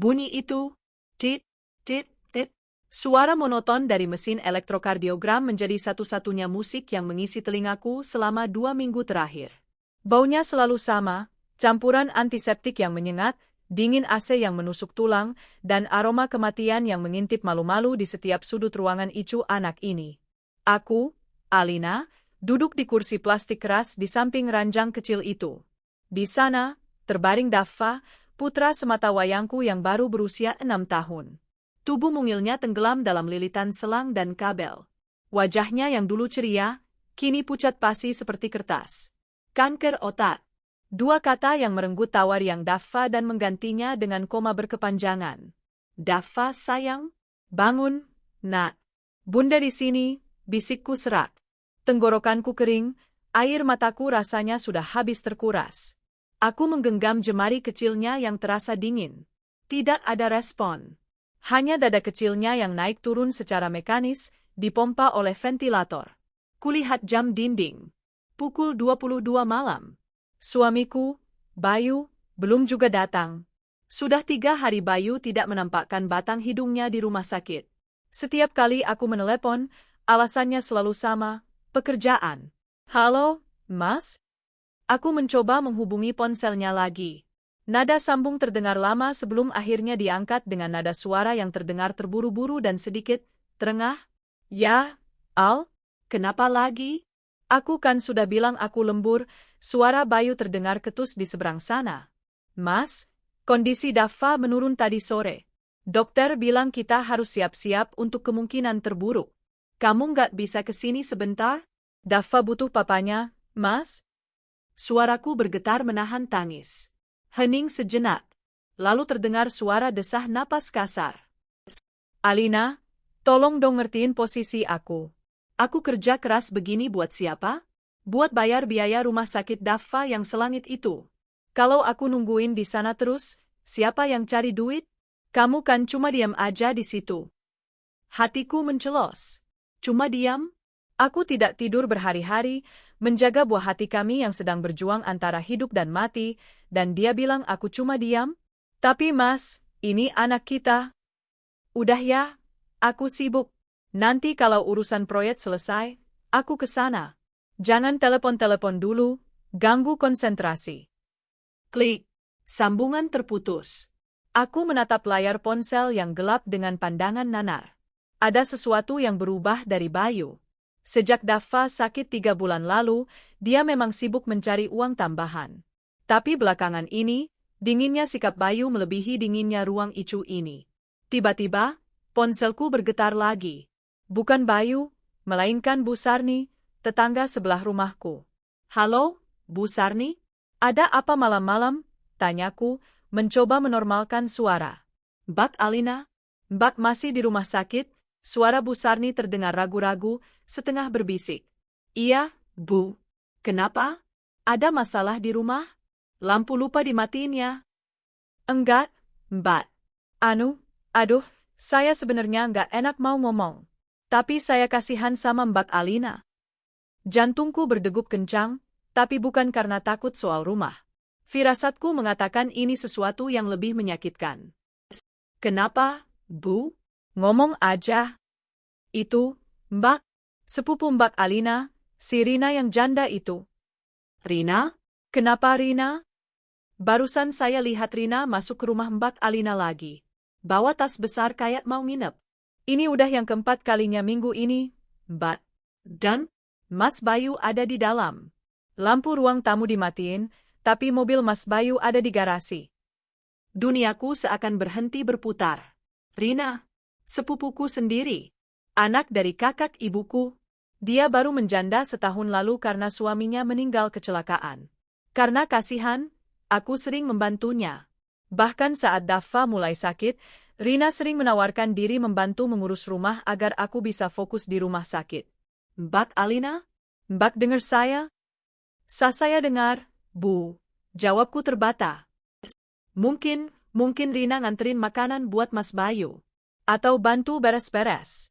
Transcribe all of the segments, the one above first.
Bunyi itu, tit, tit, tit. Suara monoton dari mesin elektrokardiogram menjadi satu-satunya musik yang mengisi telingaku selama 2 minggu terakhir. Baunya selalu sama, campuran antiseptik yang menyengat, dingin AC yang menusuk tulang, dan aroma kematian yang mengintip malu-malu di setiap sudut ruangan icu anak ini. Aku, Alina, duduk di kursi plastik keras di samping ranjang kecil itu. Di sana, terbaring Daffa, putra semata wayangku yang baru berusia 6 tahun. Tubuh mungilnya tenggelam dalam lilitan selang dan kabel. Wajahnya yang dulu ceria, kini pucat pasi seperti kertas. Kanker otak. 2 kata yang merenggut tawar yang Daffa dan menggantinya dengan koma berkepanjangan. Daffa sayang, bangun, nak. Bunda di sini, bisikku serak. Tenggorokanku kering, air mataku rasanya sudah habis terkuras. Aku menggenggam jemari kecilnya yang terasa dingin. Tidak ada respon. Hanya dada kecilnya yang naik turun secara mekanis, dipompa oleh ventilator. Kulihat jam dinding. Pukul 22 malam. Suamiku, Bayu, belum juga datang. Sudah 3 hari Bayu tidak menampakkan batang hidungnya di rumah sakit. Setiap kali aku menelepon, alasannya selalu sama, pekerjaan. Halo, Mas? Aku mencoba menghubungi ponselnya lagi. Nada sambung terdengar lama sebelum akhirnya diangkat dengan nada suara yang terdengar terburu-buru dan sedikit terengah. Ya, Al? Kenapa lagi? Aku kan sudah bilang aku lembur, suara Bayu terdengar ketus di seberang sana. Mas, kondisi Daffa menurun tadi sore. Dokter bilang kita harus siap-siap untuk kemungkinan terburuk. Kamu nggak bisa kesini sebentar? Daffa butuh papanya, Mas? Suaraku bergetar menahan tangis. Hening sejenak. Lalu terdengar suara desah napas kasar. Alina, tolong dong ngertiin posisi aku. Aku kerja keras begini buat siapa? Buat bayar biaya rumah sakit Daffa yang selangit itu. Kalau aku nungguin di sana terus, siapa yang cari duit? Kamu kan cuma diam aja di situ. Hatiku mencelos. Cuma diam? Aku tidak tidur berhari-hari, menjaga buah hati kami yang sedang berjuang antara hidup dan mati, dan dia bilang aku cuma diam? Tapi Mas, ini anak kita. Udah ya, aku sibuk. Nanti kalau urusan proyek selesai, aku ke sana. Jangan telepon-telepon dulu, ganggu konsentrasi. Klik, sambungan terputus. Aku menatap layar ponsel yang gelap dengan pandangan nanar. Ada sesuatu yang berubah dari Bayu. Sejak Daffa sakit 3 bulan lalu, dia memang sibuk mencari uang tambahan. Tapi belakangan ini, dinginnya sikap Bayu melebihi dinginnya ruang icu ini. Tiba-tiba, ponselku bergetar lagi. Bukan Bayu, melainkan Bu Sarni, tetangga sebelah rumahku. Halo, Bu Sarni? Ada apa malam-malam? Tanyaku, mencoba menormalkan suara. Mbak Alina? Mbak masih di rumah sakit? Suara Bu Sarni terdengar ragu-ragu, setengah berbisik. Iya, Bu. Kenapa? Ada masalah di rumah? Lampu lupa dimatiin ya? Enggak, Mbak. Aduh, saya sebenarnya enggak enak mau ngomong. Tapi saya kasihan sama Mbak Alina. Jantungku berdegup kencang, tapi bukan karena takut soal rumah. Firasatku mengatakan ini sesuatu yang lebih menyakitkan. Kenapa, Bu? Ngomong aja. Itu, Mbak, sepupu Mbak Alina, si Rina yang janda itu. Rina? Kenapa Rina? Barusan saya lihat Rina masuk ke rumah Mbak Alina lagi. Bawa tas besar kayak mau nginep. Ini udah yang keempat kalinya minggu ini, Mbak. Dan, Mas Bayu ada di dalam. Lampu ruang tamu dimatiin, tapi mobil Mas Bayu ada di garasi. Duniaku seakan berhenti berputar. Rina, sepupuku sendiri. Anak dari kakak ibuku. Dia baru menjanda setahun lalu karena suaminya meninggal kecelakaan. Karena kasihan, aku sering membantunya. Bahkan saat Daffa mulai sakit, Rina sering menawarkan diri membantu mengurus rumah agar aku bisa fokus di rumah sakit. Mbak Alina? Mbak dengar saya? Saya dengar, Bu. Jawabku terbata. Mungkin Rina nganterin makanan buat Mas Bayu. Atau bantu beres-beres.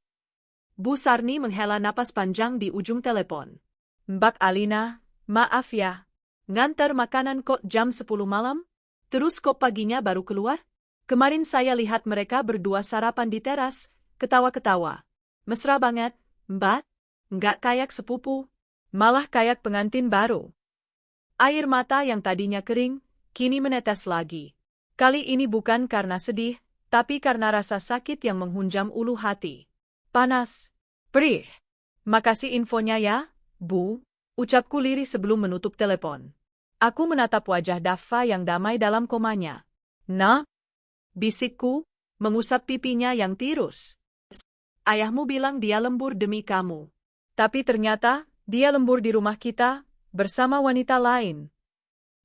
Bu Sarni menghela napas panjang di ujung telepon. Mbak Alina, maaf ya. Ngantar makanan kok jam 10 malam? Terus kok paginya baru keluar? Kemarin saya lihat mereka berdua sarapan di teras, ketawa-ketawa. Mesra banget, Mbak. Nggak kayak sepupu, malah kayak pengantin baru. Air mata yang tadinya kering, kini menetes lagi. Kali ini bukan karena sedih, tapi karena rasa sakit yang menghunjam ulu hati. Panas. Perih. Makasih infonya ya, Bu, ucapku lirih sebelum menutup telepon. Aku menatap wajah Daffa yang damai dalam komanya. Nah, bisikku, mengusap pipinya yang tirus. Ayahmu bilang dia lembur demi kamu. Tapi ternyata, dia lembur di rumah kita, bersama wanita lain.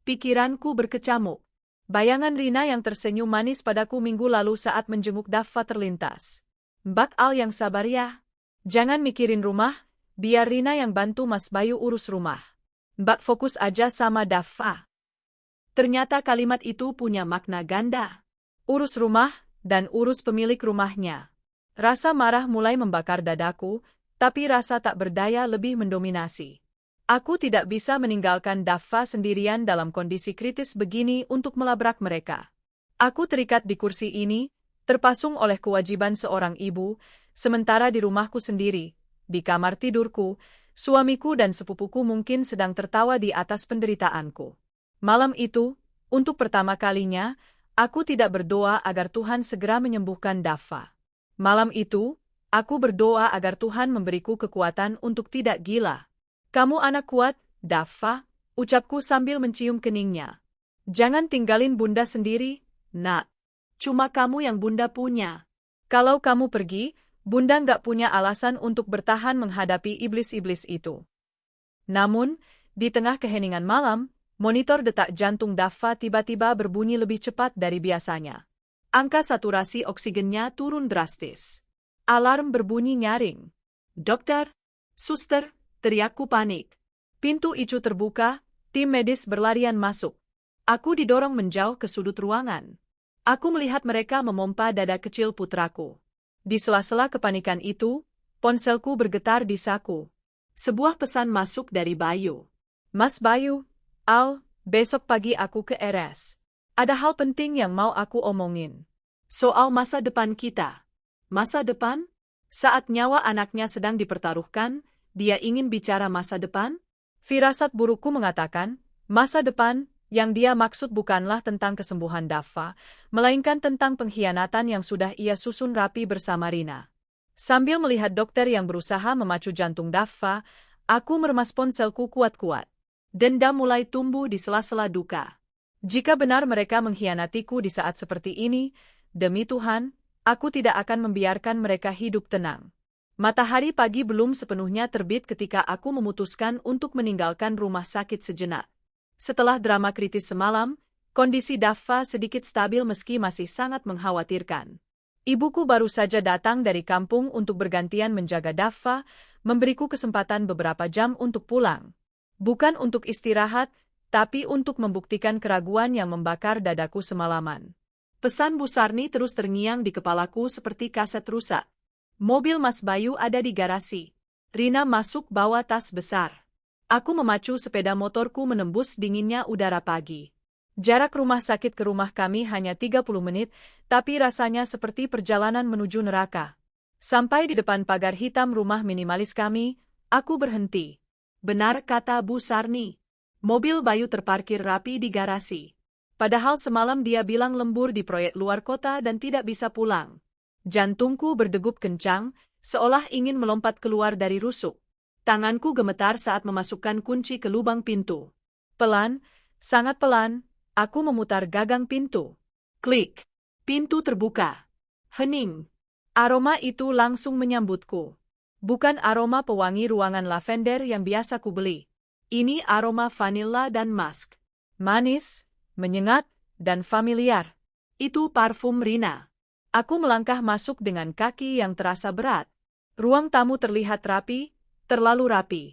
Pikiranku berkecamuk. Bayangan Rina yang tersenyum manis padaku minggu lalu saat menjenguk Daffa terlintas. Mbak Al yang sabar ya. Jangan mikirin rumah, biar Rina yang bantu Mas Bayu urus rumah. Mbak fokus aja sama Daffa. Ternyata kalimat itu punya makna ganda. Urus rumah, dan urus pemilik rumahnya. Rasa marah mulai membakar dadaku, tapi rasa tak berdaya lebih mendominasi. Aku tidak bisa meninggalkan Daffa sendirian dalam kondisi kritis begini untuk melabrak mereka. Aku terikat di kursi ini, terpasung oleh kewajiban seorang ibu, sementara di rumahku sendiri, di kamar tidurku, suamiku dan sepupuku mungkin sedang tertawa di atas penderitaanku. Malam itu, untuk pertama kalinya, aku tidak berdoa agar Tuhan segera menyembuhkan Daffa. Malam itu, aku berdoa agar Tuhan memberiku kekuatan untuk tidak gila. Kamu anak kuat, Daffa, ucapku sambil mencium keningnya. Jangan tinggalin Bunda sendiri, Nak. Cuma kamu yang Bunda punya. Kalau kamu pergi, Bunda nggak punya alasan untuk bertahan menghadapi iblis-iblis itu. Namun, di tengah keheningan malam, monitor detak jantung Daffa tiba-tiba berbunyi lebih cepat dari biasanya. Angka saturasi oksigennya turun drastis. Alarm berbunyi nyaring. Dokter, suster, teriakku panik. Pintu ICU terbuka, tim medis berlarian masuk. Aku didorong menjauh ke sudut ruangan. Aku melihat mereka memompa dada kecil putraku. Di sela-sela kepanikan itu, ponselku bergetar di saku. Sebuah pesan masuk dari Bayu. Mas Bayu, Al, besok pagi aku ke RS. Ada hal penting yang mau aku omongin. Soal masa depan kita. Masa depan? Saat nyawa anaknya sedang dipertaruhkan, dia ingin bicara masa depan? Firasat burukku mengatakan, masa depan yang dia maksud bukanlah tentang kesembuhan Daffa, melainkan tentang pengkhianatan yang sudah ia susun rapi bersama Rina. Sambil melihat dokter yang berusaha memacu jantung Daffa, aku meremas ponselku kuat-kuat. Dendam mulai tumbuh di sela-sela duka. Jika benar mereka mengkhianatiku di saat seperti ini, demi Tuhan, aku tidak akan membiarkan mereka hidup tenang. Matahari pagi belum sepenuhnya terbit ketika aku memutuskan untuk meninggalkan rumah sakit sejenak. Setelah drama kritis semalam, kondisi Daffa sedikit stabil meski masih sangat mengkhawatirkan. Ibuku baru saja datang dari kampung untuk bergantian menjaga Daffa, memberiku kesempatan beberapa jam untuk pulang. Bukan untuk istirahat, tapi untuk membuktikan keraguan yang membakar dadaku semalaman. Pesan Bu Sarni terus terngiang di kepalaku seperti kaset rusak. Mobil Mas Bayu ada di garasi. Rina masuk bawa tas besar. Aku memacu sepeda motorku menembus dinginnya udara pagi. Jarak rumah sakit ke rumah kami hanya 30 menit, tapi rasanya seperti perjalanan menuju neraka. Sampai di depan pagar hitam rumah minimalis kami, aku berhenti. Benar kata Bu Sarni. Mobil Bayu terparkir rapi di garasi. Padahal semalam dia bilang lembur di proyek luar kota dan tidak bisa pulang. Jantungku berdegup kencang, seolah ingin melompat keluar dari rusuk. Tanganku gemetar saat memasukkan kunci ke lubang pintu. Pelan, sangat pelan, aku memutar gagang pintu. Klik. Pintu terbuka. Hening. Aroma itu langsung menyambutku. Bukan aroma pewangi ruangan lavender yang biasa kubeli. Ini aroma vanila dan musk. Manis, menyengat, dan familiar. Itu parfum Rina. Aku melangkah masuk dengan kaki yang terasa berat. Ruang tamu terlihat rapi, terlalu rapi.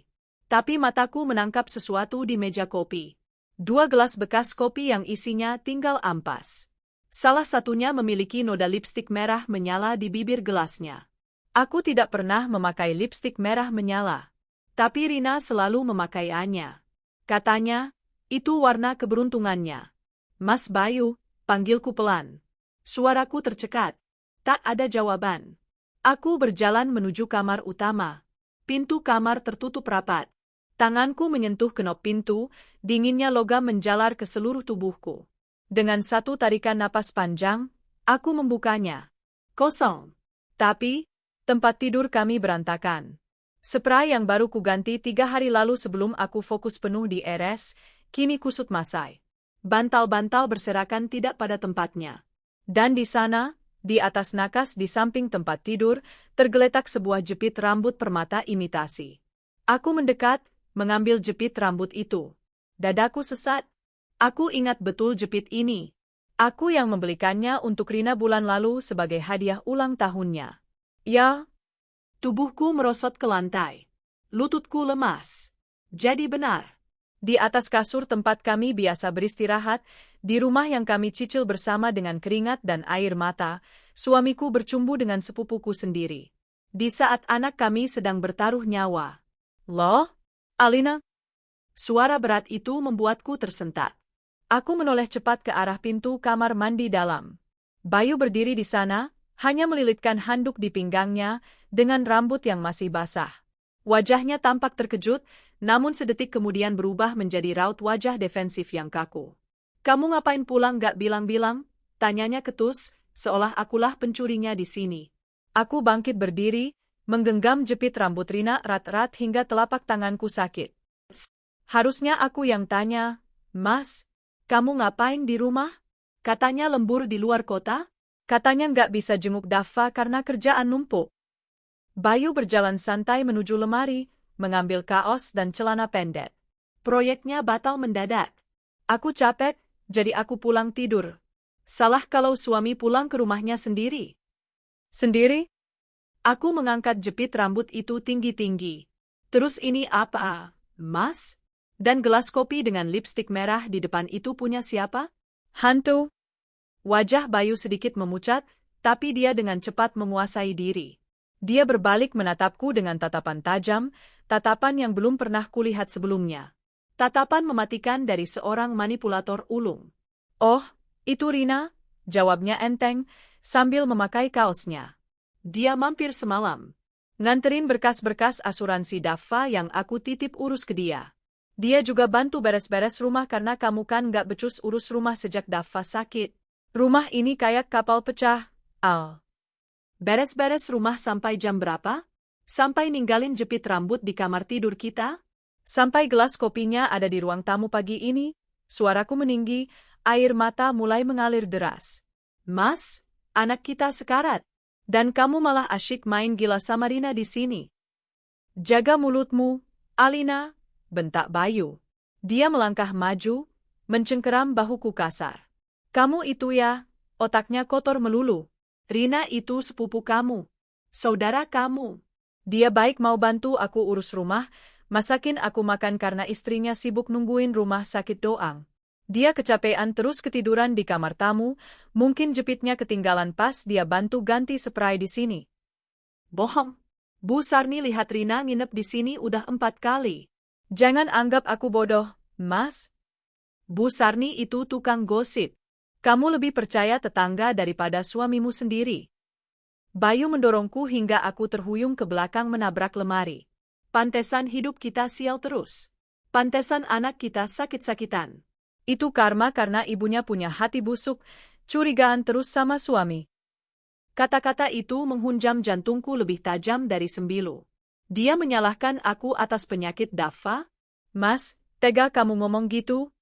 Tapi mataku menangkap sesuatu di meja kopi. 2 gelas bekas kopi yang isinya tinggal ampas. Salah satunya memiliki noda lipstik merah menyala di bibir gelasnya. Aku tidak pernah memakai lipstik merah menyala. Tapi Rina selalu memakainya. Katanya, itu warna keberuntungannya. Mas Bayu, panggilku pelan. Suaraku tercekat. Tak ada jawaban. Aku berjalan menuju kamar utama. Pintu kamar tertutup rapat. Tanganku menyentuh kenop pintu, dinginnya logam menjalar ke seluruh tubuhku. Dengan satu tarikan napas panjang, aku membukanya. Kosong. Tapi, tempat tidur kami berantakan. Spray yang baru kuganti 3 hari lalu sebelum aku fokus penuh di RS, kini kusut masai. Bantal-bantal berserakan tidak pada tempatnya. Dan di sana, di atas nakas di samping tempat tidur, tergeletak sebuah jepit rambut permata imitasi. Aku mendekat, mengambil jepit rambut itu. Dadaku sesat. Aku ingat betul jepit ini. Aku yang membelikannya untuk Rina bulan lalu sebagai hadiah ulang tahunnya. Ya. Tubuhku merosot ke lantai. Lututku lemas. Jadi benar. Di atas kasur tempat kami biasa beristirahat, di rumah yang kami cicil bersama dengan keringat dan air mata, suamiku bercumbu dengan sepupuku sendiri. Di saat anak kami sedang bertaruh nyawa. Loh, Alina? Suara berat itu membuatku tersentak. Aku menoleh cepat ke arah pintu kamar mandi dalam. Bayu berdiri di sana, hanya melilitkan handuk di pinggangnya, dengan rambut yang masih basah. Wajahnya tampak terkejut, namun sedetik kemudian berubah menjadi raut wajah defensif yang kaku. "Kamu ngapain pulang gak bilang-bilang?" tanyanya ketus, seolah akulah pencurinya di sini. Aku bangkit berdiri, menggenggam jepit rambut Rina erat-erat hingga telapak tanganku sakit. Harusnya aku yang tanya, "Mas, kamu ngapain di rumah?" Katanya lembur di luar kota. Katanya nggak bisa jenguk Daffa karena kerjaan numpuk. Bayu berjalan santai menuju lemari, mengambil kaos dan celana pendek. Proyeknya batal mendadak. Aku capek, jadi aku pulang tidur. Salah kalau suami pulang ke rumahnya sendiri. Sendiri? Aku mengangkat jepit rambut itu tinggi-tinggi. Terus ini apa, Mas? Dan gelas kopi dengan lipstik merah di depan itu punya siapa? Hantu? Wajah Bayu sedikit memucat, tapi dia dengan cepat menguasai diri. Dia berbalik menatapku dengan tatapan tajam, tatapan yang belum pernah kulihat sebelumnya. Tatapan mematikan dari seorang manipulator ulung. "Oh, itu Rina," jawabnya enteng, sambil memakai kaosnya. "Dia mampir semalam. Nganterin berkas-berkas asuransi Daffa yang aku titip urus ke dia. Dia juga bantu beres-beres rumah karena kamu kan nggak becus urus rumah sejak Daffa sakit. Rumah ini kayak kapal pecah, Al." "Beres-beres rumah sampai jam berapa? Sampai ninggalin jepit rambut di kamar tidur kita? Sampai gelas kopinya ada di ruang tamu pagi ini?" Suaraku meninggi, air mata mulai mengalir deras. "Mas, anak kita sekarat. Dan kamu malah asyik main gila sama Rina di sini." "Jaga mulutmu, Alina," bentak Bayu. Dia melangkah maju, mencengkeram bahuku kasar. "Kamu itu ya, otaknya kotor melulu. Rina itu sepupu kamu. Saudara kamu. Dia baik mau bantu aku urus rumah, masakin aku makan karena istrinya sibuk nungguin rumah sakit doang. Dia kecapean terus ketiduran di kamar tamu, mungkin jepitnya ketinggalan pas dia bantu ganti spray di sini." "Bohong. Bu Sarni lihat Rina nginep di sini udah 4 kali. Jangan anggap aku bodoh, Mas. Bu Sarni itu tukang gosip. Kamu lebih percaya tetangga daripada suamimu sendiri." Bayu mendorongku hingga aku terhuyung ke belakang menabrak lemari. Pantesan hidup kita sial terus. Pantesan anak kita sakit-sakitan. Itu karma karena ibunya punya hati busuk, curigaan terus sama suami. Kata-kata itu menghunjam jantungku lebih tajam dari sembilu. Dia menyalahkan aku atas penyakit Daffa? "Mas, tega kamu ngomong gitu?"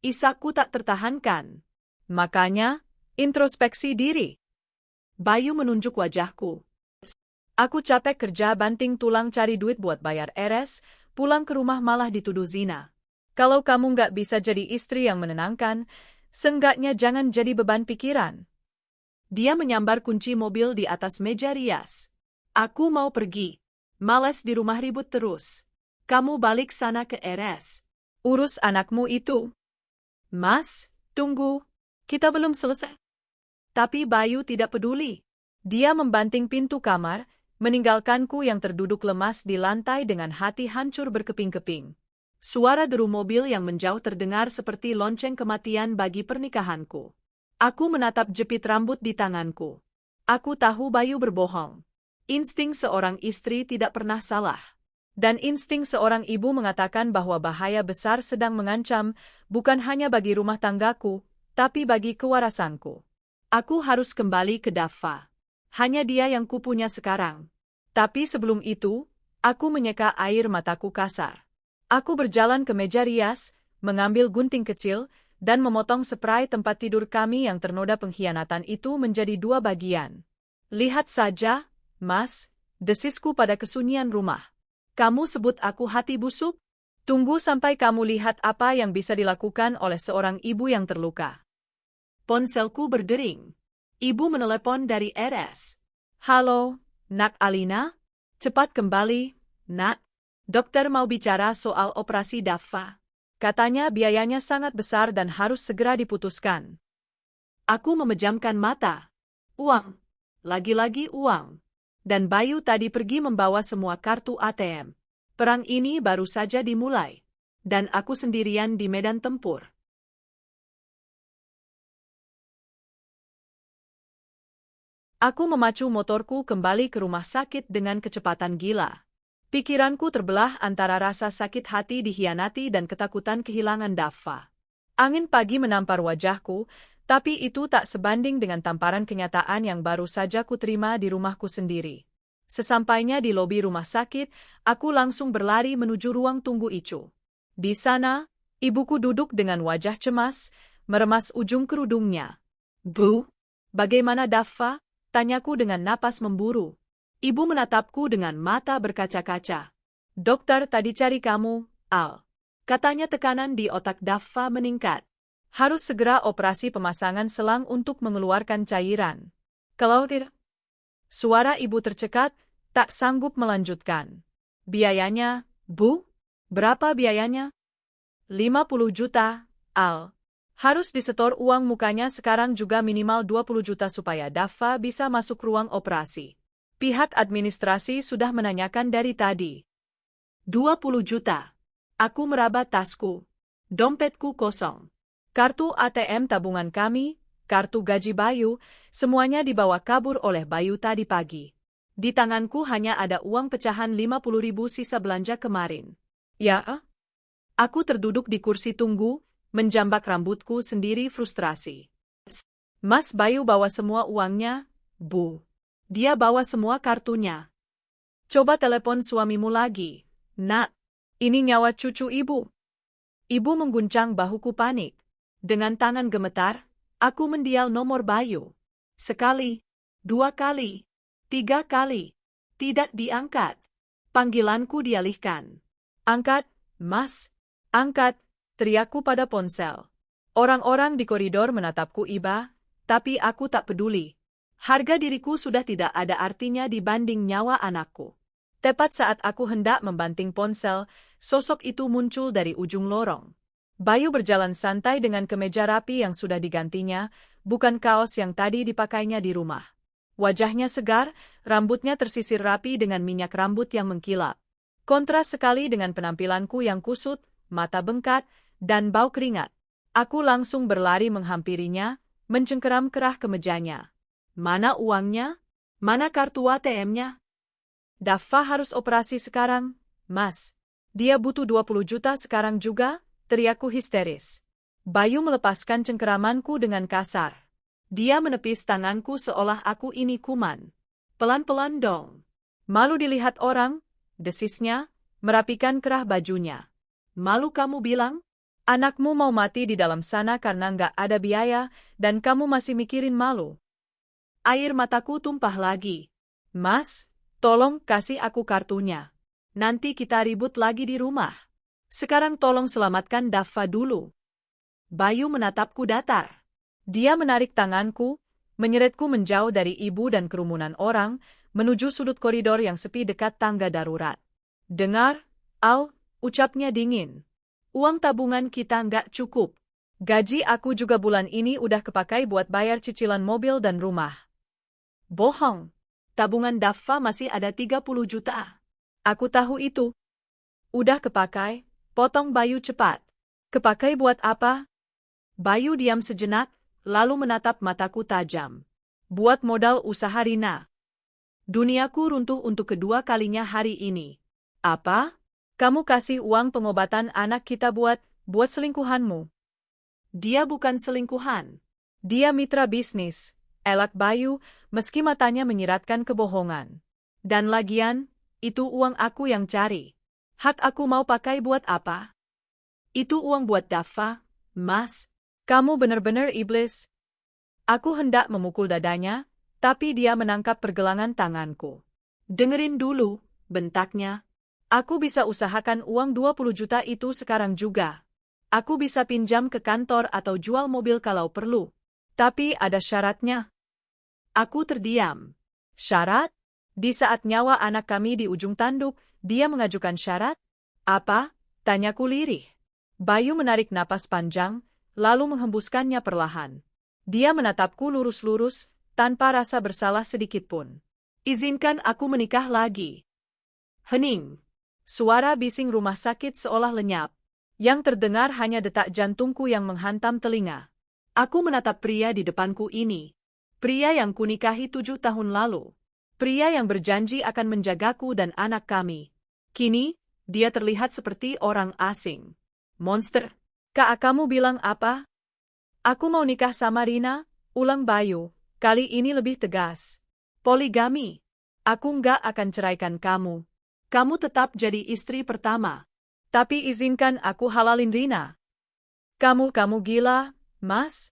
Isakku tak tertahankan. "Makanya, introspeksi diri." Bayu menunjuk wajahku. "Aku capek kerja banting tulang cari duit buat bayar RS, pulang ke rumah malah dituduh zina. Kalau kamu nggak bisa jadi istri yang menenangkan, seenggaknya jangan jadi beban pikiran." Dia menyambar kunci mobil di atas meja rias. "Aku mau pergi. Malas di rumah ribut terus. Kamu balik sana ke RS. Urus anakmu itu." "Mas, tunggu. Kita belum selesai." Tapi Bayu tidak peduli. Dia membanting pintu kamar, meninggalkanku yang terduduk lemas di lantai dengan hati hancur berkeping-keping. Suara deru mobil yang menjauh terdengar seperti lonceng kematian bagi pernikahanku. Aku menatap jepit rambut di tanganku. Aku tahu Bayu berbohong. Insting seorang istri tidak pernah salah. Dan insting seorang ibu mengatakan bahwa bahaya besar sedang mengancam, bukan hanya bagi rumah tanggaku, tapi bagi kewarasanku. Aku harus kembali ke Daffa. Hanya dia yang kupunya sekarang. Tapi sebelum itu, aku menyeka air mataku kasar. Aku berjalan ke meja rias, mengambil gunting kecil, dan memotong spray tempat tidur kami yang ternoda pengkhianatan itu menjadi 2 bagian. Lihat saja, Mas, desisku pada kesunyian rumah. Kamu sebut aku hati busuk? Tunggu sampai kamu lihat apa yang bisa dilakukan oleh seorang ibu yang terluka. Ponselku berdering. Ibu menelepon dari RS. Halo, Nak Alina? Cepat kembali, Nak. Dokter mau bicara soal operasi Daffa. Katanya biayanya sangat besar dan harus segera diputuskan. Aku memejamkan mata. Uang. Lagi-lagi uang. Dan Bayu tadi pergi membawa semua kartu ATM. Perang ini baru saja dimulai. Dan aku sendirian di medan tempur. Aku memacu motorku kembali ke rumah sakit dengan kecepatan gila. Pikiranku terbelah antara rasa sakit hati dikhianati dan ketakutan kehilangan Daffa. Angin pagi menampar wajahku, tapi itu tak sebanding dengan tamparan kenyataan yang baru saja kuterima di rumahku sendiri. Sesampainya di lobi rumah sakit, aku langsung berlari menuju ruang tunggu Icu. Di sana, ibuku duduk dengan wajah cemas, meremas ujung kerudungnya. Bu, bagaimana Daffa? Tanyaku dengan napas memburu. Ibu menatapku dengan mata berkaca-kaca. Dokter tadi cari kamu, Al. Katanya tekanan di otak Daffa meningkat. Harus segera operasi pemasangan selang untuk mengeluarkan cairan. Kalau tidak... Suara ibu tercekat, tak sanggup melanjutkan. Biayanya, Bu? Berapa biayanya? 50 juta, Al. Harus disetor uang mukanya sekarang juga minimal 20 juta supaya Daffa bisa masuk ruang operasi. Pihak administrasi sudah menanyakan dari tadi. 20 juta. Aku meraba tasku. Dompetku kosong. Kartu ATM tabungan kami, kartu gaji Bayu, semuanya dibawa kabur oleh Bayu tadi pagi. Di tanganku hanya ada uang pecahan 50.000 sisa belanja kemarin. Ya? Aku terduduk di kursi tunggu, menjambak rambutku sendiri frustrasi. Mas Bayu bawa semua uangnya, Bu. Dia bawa semua kartunya. Coba telepon suamimu lagi, Nak. Ini nyawa cucu ibu. Ibu mengguncang bahuku panik. Dengan tangan gemetar, aku mendial nomor Bayu. Sekali, 2 kali, 3 kali. Tidak diangkat. Panggilanku dialihkan. Angkat, Mas. Angkat, teriakku pada ponsel. Orang-orang di koridor menatapku iba, tapi aku tak peduli. Harga diriku sudah tidak ada artinya dibanding nyawa anakku. Tepat saat aku hendak membanting ponsel, sosok itu muncul dari ujung lorong. Bayu berjalan santai dengan kemeja rapi yang sudah digantinya, bukan kaos yang tadi dipakainya di rumah. Wajahnya segar, rambutnya tersisir rapi dengan minyak rambut yang mengkilap. Kontras sekali dengan penampilanku yang kusut, mata bengkak, dan bau keringat. Aku langsung berlari menghampirinya, mencengkeram kerah kemejanya. Mana uangnya? Mana kartu ATM-nya? Daffa harus operasi sekarang, Mas. Dia butuh 20 juta sekarang juga, teriakku histeris. Bayu melepaskan cengkeramanku dengan kasar. Dia menepis tanganku seolah aku ini kuman. Pelan-pelan dong. Malu dilihat orang, desisnya, merapikan kerah bajunya. Malu kamu bilang? Anakmu mau mati di dalam sana karena nggak ada biaya, dan kamu masih mikirin malu. Air mataku tumpah lagi. Mas, tolong kasih aku kartunya. Nanti kita ribut lagi di rumah. Sekarang tolong selamatkan Daffa dulu. Bayu menatapku datar. Dia menarik tanganku, menyeretku menjauh dari ibu dan kerumunan orang, menuju sudut koridor yang sepi dekat tangga darurat. Dengar, Al, ucapnya dingin. Uang tabungan kita nggak cukup. Gaji aku juga bulan ini udah kepakai buat bayar cicilan mobil dan rumah. Bohong. Tabungan Daffa masih ada 30 juta. Aku tahu itu. Udah kepakai, potong Bayu cepat. Kepakai buat apa? Bayu diam sejenak, lalu menatap mataku tajam. Buat modal usaha Rina. Duniaku runtuh untuk kedua kalinya hari ini. Apa? Kamu kasih uang pengobatan anak kita buat selingkuhanmu? Dia bukan selingkuhan. Dia mitra bisnis, elak Bayu, meski matanya menyiratkan kebohongan. Dan lagian, itu uang aku yang cari. Hak aku mau pakai buat apa? Itu uang buat Daffa, Mas. Kamu benar-benar iblis. Aku hendak memukul dadanya, tapi dia menangkap pergelangan tanganku. Dengerin dulu, bentaknya. Aku bisa usahakan uang 20 juta itu sekarang juga. Aku bisa pinjam ke kantor atau jual mobil kalau perlu. Tapi ada syaratnya. Aku terdiam. Syarat? Di saat nyawa anak kami di ujung tanduk, dia mengajukan syarat? Apa? Tanyaku lirih. Bayu menarik napas panjang, lalu menghembuskannya perlahan. Dia menatapku lurus-lurus, tanpa rasa bersalah sedikitpun. Izinkan aku menikah lagi. Hening. Suara bising rumah sakit seolah lenyap. Yang terdengar hanya detak jantungku yang menghantam telinga. Aku menatap pria di depanku ini. Pria yang kunikahi 7 tahun lalu. Pria yang berjanji akan menjagaku dan anak kami. Kini, dia terlihat seperti orang asing. Monster. Kak, kamu bilang apa? Aku mau nikah sama Rina, ulang Bayu. Kali ini lebih tegas. Poligami. Aku nggak akan ceraikan kamu. Kamu tetap jadi istri pertama. Tapi izinkan aku halalin Rina. Kamu gila, Mas?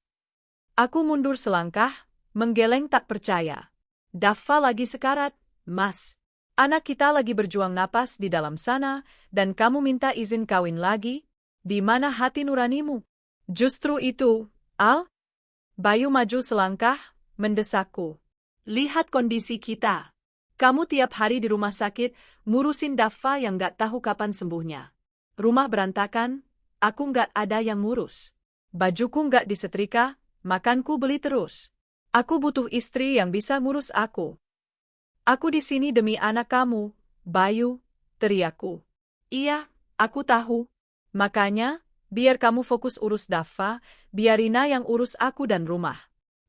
Aku mundur selangkah, menggeleng tak percaya. Daffa lagi sekarat, Mas. Anak kita lagi berjuang napas di dalam sana, dan kamu minta izin kawin lagi? Di mana hati nuranimu? Justru itu, Al? Bayu maju selangkah, mendesakku. Lihat kondisi kita. Kamu tiap hari di rumah sakit, ngurusin Daffa yang gak tahu kapan sembuhnya. Rumah berantakan, aku gak ada yang ngurus. Bajuku gak disetrika, makanku beli terus. Aku butuh istri yang bisa ngurus aku. Aku di sini demi anak kamu, Bayu, teriakku. Iya, aku tahu. Makanya, biar kamu fokus urus Daffa, biar Rina yang urus aku dan rumah.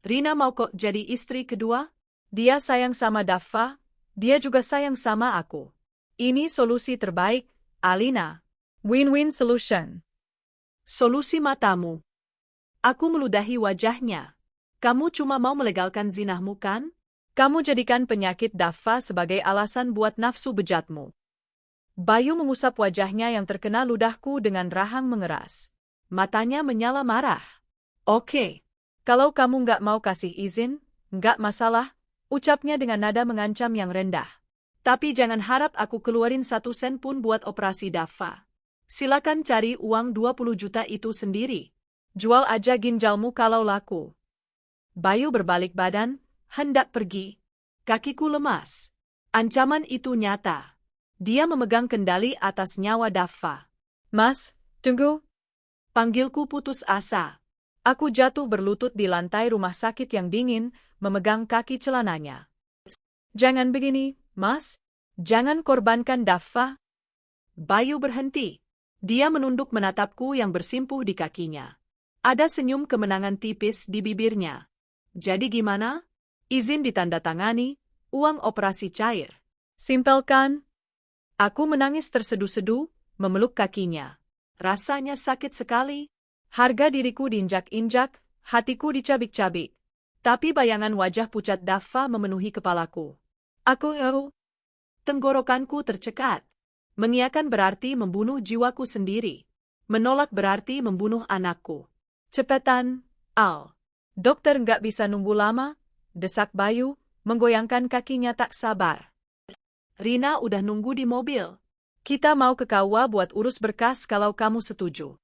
Rina mau kok jadi istri kedua? Dia sayang sama Daffa, dia juga sayang sama aku. Ini solusi terbaik, Alina. Win-win solution. Solusi matamu. Aku meludahi wajahnya. Kamu cuma mau melegalkan zinahmu kan? Kamu jadikan penyakit Daffa sebagai alasan buat nafsu bejatmu. Bayu mengusap wajahnya yang terkena ludahku dengan rahang mengeras. Matanya menyala marah. Oke. Kalau kamu nggak mau kasih izin, nggak masalah, ucapnya dengan nada mengancam yang rendah. Tapi jangan harap aku keluarin 1 sen pun buat operasi Daffa. Silakan cari uang 20 juta itu sendiri. Jual aja ginjalmu kalau laku. Bayu berbalik badan, hendak pergi. Kakiku lemas. Ancaman itu nyata. Dia memegang kendali atas nyawa Daffa. Mas, tunggu. Panggilku putus asa. Aku jatuh berlutut di lantai rumah sakit yang dingin, memegang kaki celananya. Jangan begini, Mas. Jangan korbankan Daffa. Bayu berhenti. Dia menunduk menatapku yang bersimpuh di kakinya. Ada senyum kemenangan tipis di bibirnya. Jadi gimana? Izin ditandatangani, uang operasi cair. Simpel kan? Aku menangis terseduh-seduh, memeluk kakinya. Rasanya sakit sekali. Harga diriku diinjak-injak, hatiku dicabik-cabik. Tapi bayangan wajah pucat Daffa memenuhi kepalaku. Tenggorokanku tercekat. Mengiyakan berarti membunuh jiwaku sendiri. Menolak berarti membunuh anakku. Cepetan, Al. Dokter nggak bisa nunggu lama, desak Bayu, menggoyangkan kakinya tak sabar. Rina udah nunggu di mobil. Kita mau ke KUA buat urus berkas kalau kamu setuju.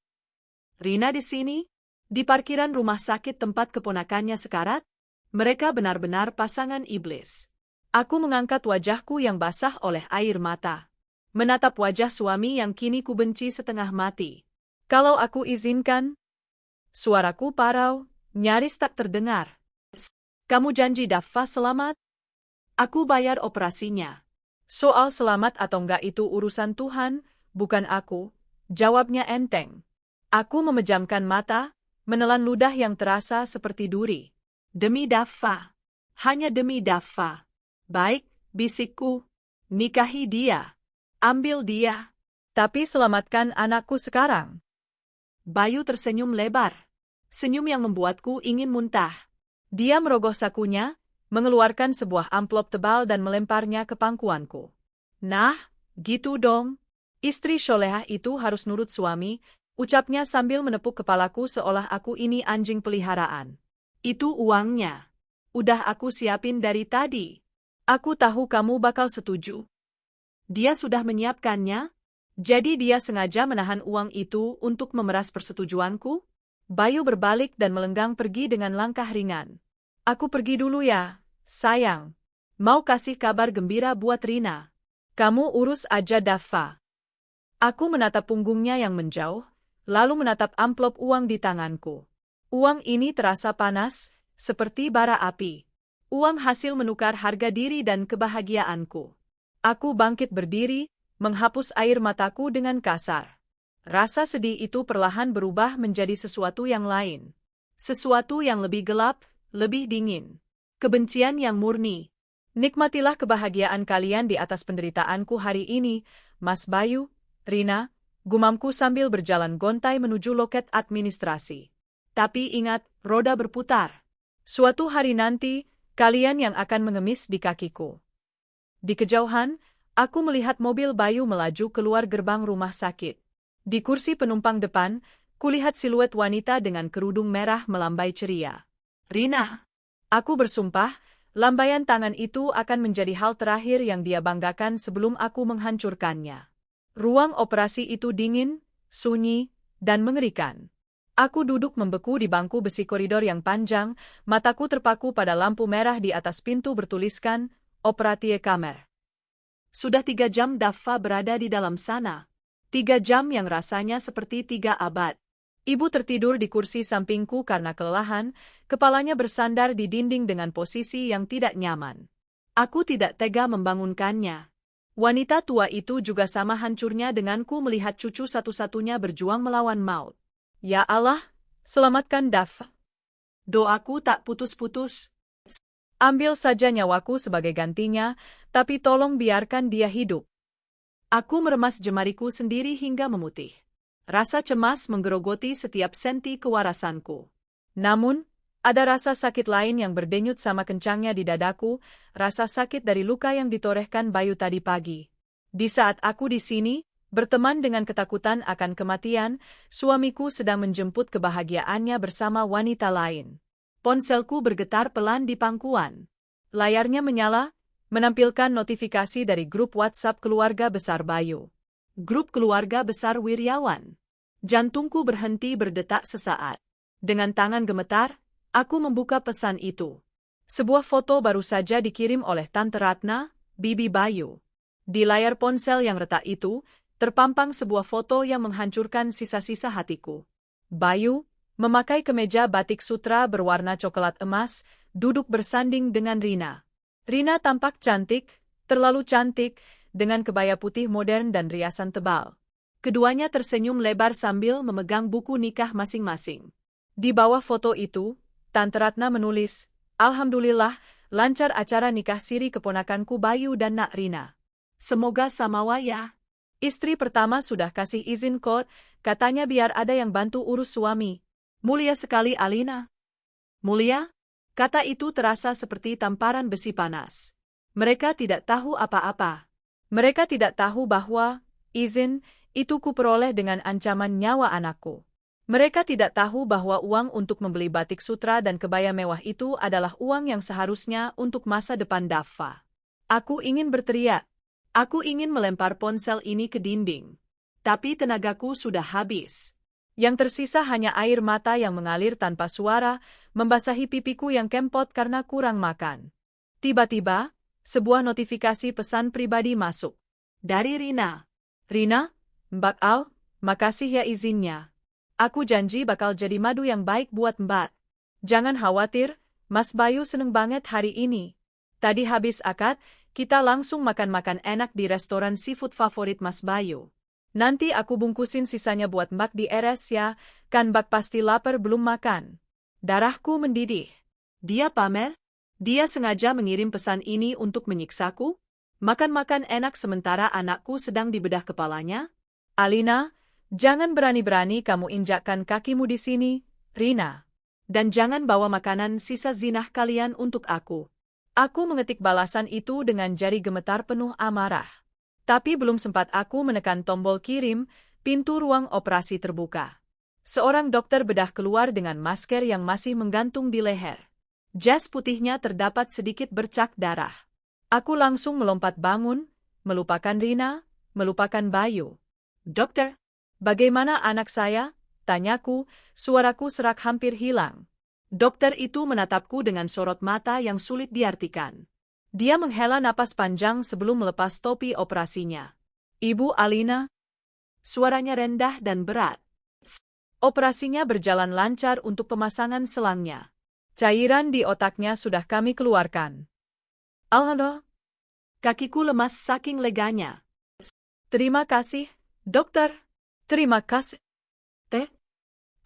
Rina di sini? Di parkiran rumah sakit tempat keponakannya sekarat? Mereka benar-benar pasangan iblis. Aku mengangkat wajahku yang basah oleh air mata. Menatap wajah suami yang kini kubenci setengah mati. Kalau aku izinkan? Suaraku parau, nyaris tak terdengar. Kamu janji Daffa selamat? Aku bayar operasinya. Soal selamat atau enggak itu urusan Tuhan, bukan aku, jawabnya enteng. Aku memejamkan mata, menelan ludah yang terasa seperti duri. Demi Daffa. Hanya demi Daffa. Baik, bisikku. Nikahi dia. Ambil dia. Tapi selamatkan anakku sekarang. Bayu tersenyum lebar. Senyum yang membuatku ingin muntah. Dia merogoh sakunya, mengeluarkan sebuah amplop tebal dan melemparnya ke pangkuanku. Nah, gitu dong. Istri solehah itu harus nurut suami, ucapnya sambil menepuk kepalaku seolah aku ini anjing peliharaan. Itu uangnya. Udah aku siapin dari tadi. Aku tahu kamu bakal setuju. Dia sudah menyiapkannya? Jadi dia sengaja menahan uang itu untuk memeras persetujuanku? Bayu berbalik dan melenggang pergi dengan langkah ringan. Aku pergi dulu ya, sayang. Mau kasih kabar gembira buat Rina. Kamu urus aja Daffa. Aku menatap punggungnya yang menjauh, lalu menatap amplop uang di tanganku. Uang ini terasa panas, seperti bara api. Uang hasil menukar harga diri dan kebahagiaanku. Aku bangkit berdiri, menghapus air mataku dengan kasar. Rasa sedih itu perlahan berubah menjadi sesuatu yang lain. Sesuatu yang lebih gelap, lebih dingin. Kebencian yang murni. Nikmatilah kebahagiaan kalian di atas penderitaanku hari ini, Mas Bayu, Rina, gumamku sambil berjalan gontai menuju loket administrasi. Tapi ingat, roda berputar. Suatu hari nanti, kalian yang akan mengemis di kakiku. Di kejauhan, aku melihat mobil Bayu melaju keluar gerbang rumah sakit. Di kursi penumpang depan, kulihat siluet wanita dengan kerudung merah melambai ceria. Rina. Aku bersumpah, lambaian tangan itu akan menjadi hal terakhir yang dia banggakan sebelum aku menghancurkannya. Ruang operasi itu dingin, sunyi, dan mengerikan. Aku duduk membeku di bangku besi koridor yang panjang, mataku terpaku pada lampu merah di atas pintu bertuliskan, Operatie Kamer. Sudah 3 jam Daffa berada di dalam sana. 3 jam yang rasanya seperti 3 abad. Ibu tertidur di kursi sampingku karena kelelahan, kepalanya bersandar di dinding dengan posisi yang tidak nyaman. Aku tidak tega membangunkannya. Wanita tua itu juga sama hancurnya denganku melihat cucu satu-satunya berjuang melawan maut. Ya Allah, selamatkan Daffa. Doaku tak putus-putus. Ambil saja nyawaku sebagai gantinya, tapi tolong biarkan dia hidup. Aku meremas jemariku sendiri hingga memutih. Rasa cemas menggerogoti setiap senti kewarasanku. Namun, ada rasa sakit lain yang berdenyut sama kencangnya di dadaku, rasa sakit dari luka yang ditorehkan Bayu tadi pagi. Di saat aku di sini, berteman dengan ketakutan akan kematian, suamiku sedang menjemput kebahagiaannya bersama wanita lain. Ponselku bergetar pelan di pangkuan. Layarnya menyala, menampilkan notifikasi dari grup WhatsApp keluarga besar Bayu. Grup keluarga besar Wiryawan. Jantungku berhenti berdetak sesaat. Dengan tangan gemetar, aku membuka pesan itu. Sebuah foto baru saja dikirim oleh Tante Ratna, Bibi Bayu. Di layar ponsel yang retak itu, terpampang sebuah foto yang menghancurkan sisa-sisa hatiku. Bayu, memakai kemeja batik sutra berwarna coklat emas, duduk bersanding dengan Rina. Rina tampak cantik, terlalu cantik, dengan kebaya putih modern dan riasan tebal. Keduanya tersenyum lebar sambil memegang buku nikah masing-masing. Di bawah foto itu, Tante Ratna menulis, Alhamdulillah, lancar acara nikah siri keponakanku Bayu dan Nak Rina. Semoga samawaya. Istri pertama sudah kasih izin kod, katanya biar ada yang bantu urus suami. Mulia sekali Alina. Mulia? Kata itu terasa seperti tamparan besi panas. Mereka tidak tahu apa-apa. Mereka tidak tahu bahwa izin itu kuperoleh dengan ancaman nyawa anakku. Mereka tidak tahu bahwa uang untuk membeli batik sutra dan kebaya mewah itu adalah uang yang seharusnya untuk masa depan Daffa. Aku ingin berteriak. Aku ingin melempar ponsel ini ke dinding. Tapi tenagaku sudah habis. Yang tersisa hanya air mata yang mengalir tanpa suara, membasahi pipiku yang kempot karena kurang makan. Tiba-tiba, sebuah notifikasi pesan pribadi masuk. Dari Rina. Rina, Mbak Al, makasih ya izinnya. Aku janji bakal jadi madu yang baik buat Mbak. Jangan khawatir, Mas Bayu seneng banget hari ini. Tadi habis akad, kita langsung makan-makan enak di restoran seafood favorit Mas Bayu. Nanti aku bungkusin sisanya buat Mbak di RS ya, kan Mbak pasti lapar belum makan. Darahku mendidih. Dia pamer? Dia sengaja mengirim pesan ini untuk menyiksaku? Makan-makan enak sementara anakku sedang dibedah kepalanya? Alina, jangan berani-berani kamu injakkan kakimu di sini, Rina. Dan jangan bawa makanan sisa zinah kalian untuk aku. Aku mengetik balasan itu dengan jari gemetar penuh amarah. Tapi belum sempat aku menekan tombol kirim, pintu ruang operasi terbuka. Seorang dokter bedah keluar dengan masker yang masih menggantung di leher. Jas putihnya terdapat sedikit bercak darah. Aku langsung melompat bangun, melupakan Rina, melupakan Bayu. Dokter, bagaimana anak saya? Tanyaku, suaraku serak hampir hilang. Dokter itu menatapku dengan sorot mata yang sulit diartikan. Dia menghela napas panjang sebelum melepas topi operasinya. Ibu Alina? Suaranya rendah dan berat. Operasinya berjalan lancar untuk pemasangan selangnya. Cairan di otaknya sudah kami keluarkan. Alhamdulillah. Kakiku lemas saking leganya. Terima kasih, dokter. Terima kasih.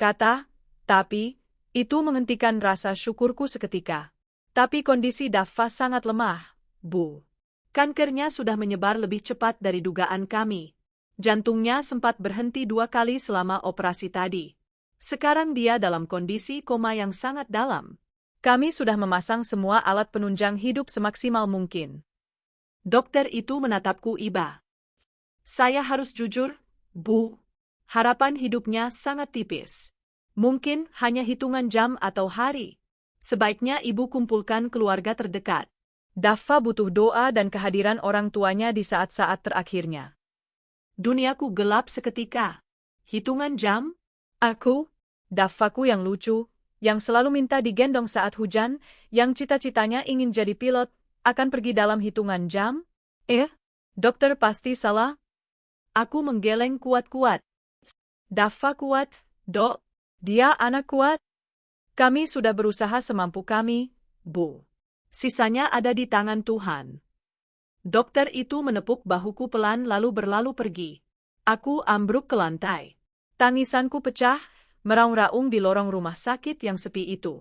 Kata, tapi, itu menghentikan rasa syukurku seketika. Tapi kondisi Daffa sangat lemah, Bu. Kankernya sudah menyebar lebih cepat dari dugaan kami. Jantungnya sempat berhenti 2 kali selama operasi tadi. Sekarang dia dalam kondisi koma yang sangat dalam. Kami sudah memasang semua alat penunjang hidup semaksimal mungkin. Dokter itu menatapku iba. Saya harus jujur, Bu. Harapan hidupnya sangat tipis. Mungkin hanya hitungan jam atau hari. Sebaiknya ibu kumpulkan keluarga terdekat. Daffa butuh doa dan kehadiran orang tuanya di saat-saat terakhirnya. Duniaku gelap seketika. Hitungan jam? Aku, Daffaku yang lucu, yang selalu minta digendong saat hujan, yang cita-citanya ingin jadi pilot, akan pergi dalam hitungan jam? Dokter pasti salah. Aku menggeleng kuat-kuat. Daffa kuat, Dok. Dia anak kuat. Kami sudah berusaha semampu kami, Bu. Sisanya ada di tangan Tuhan. Dokter itu menepuk bahuku pelan lalu berlalu pergi. Aku ambruk ke lantai. Tangisanku pecah, meraung-raung di lorong rumah sakit yang sepi itu.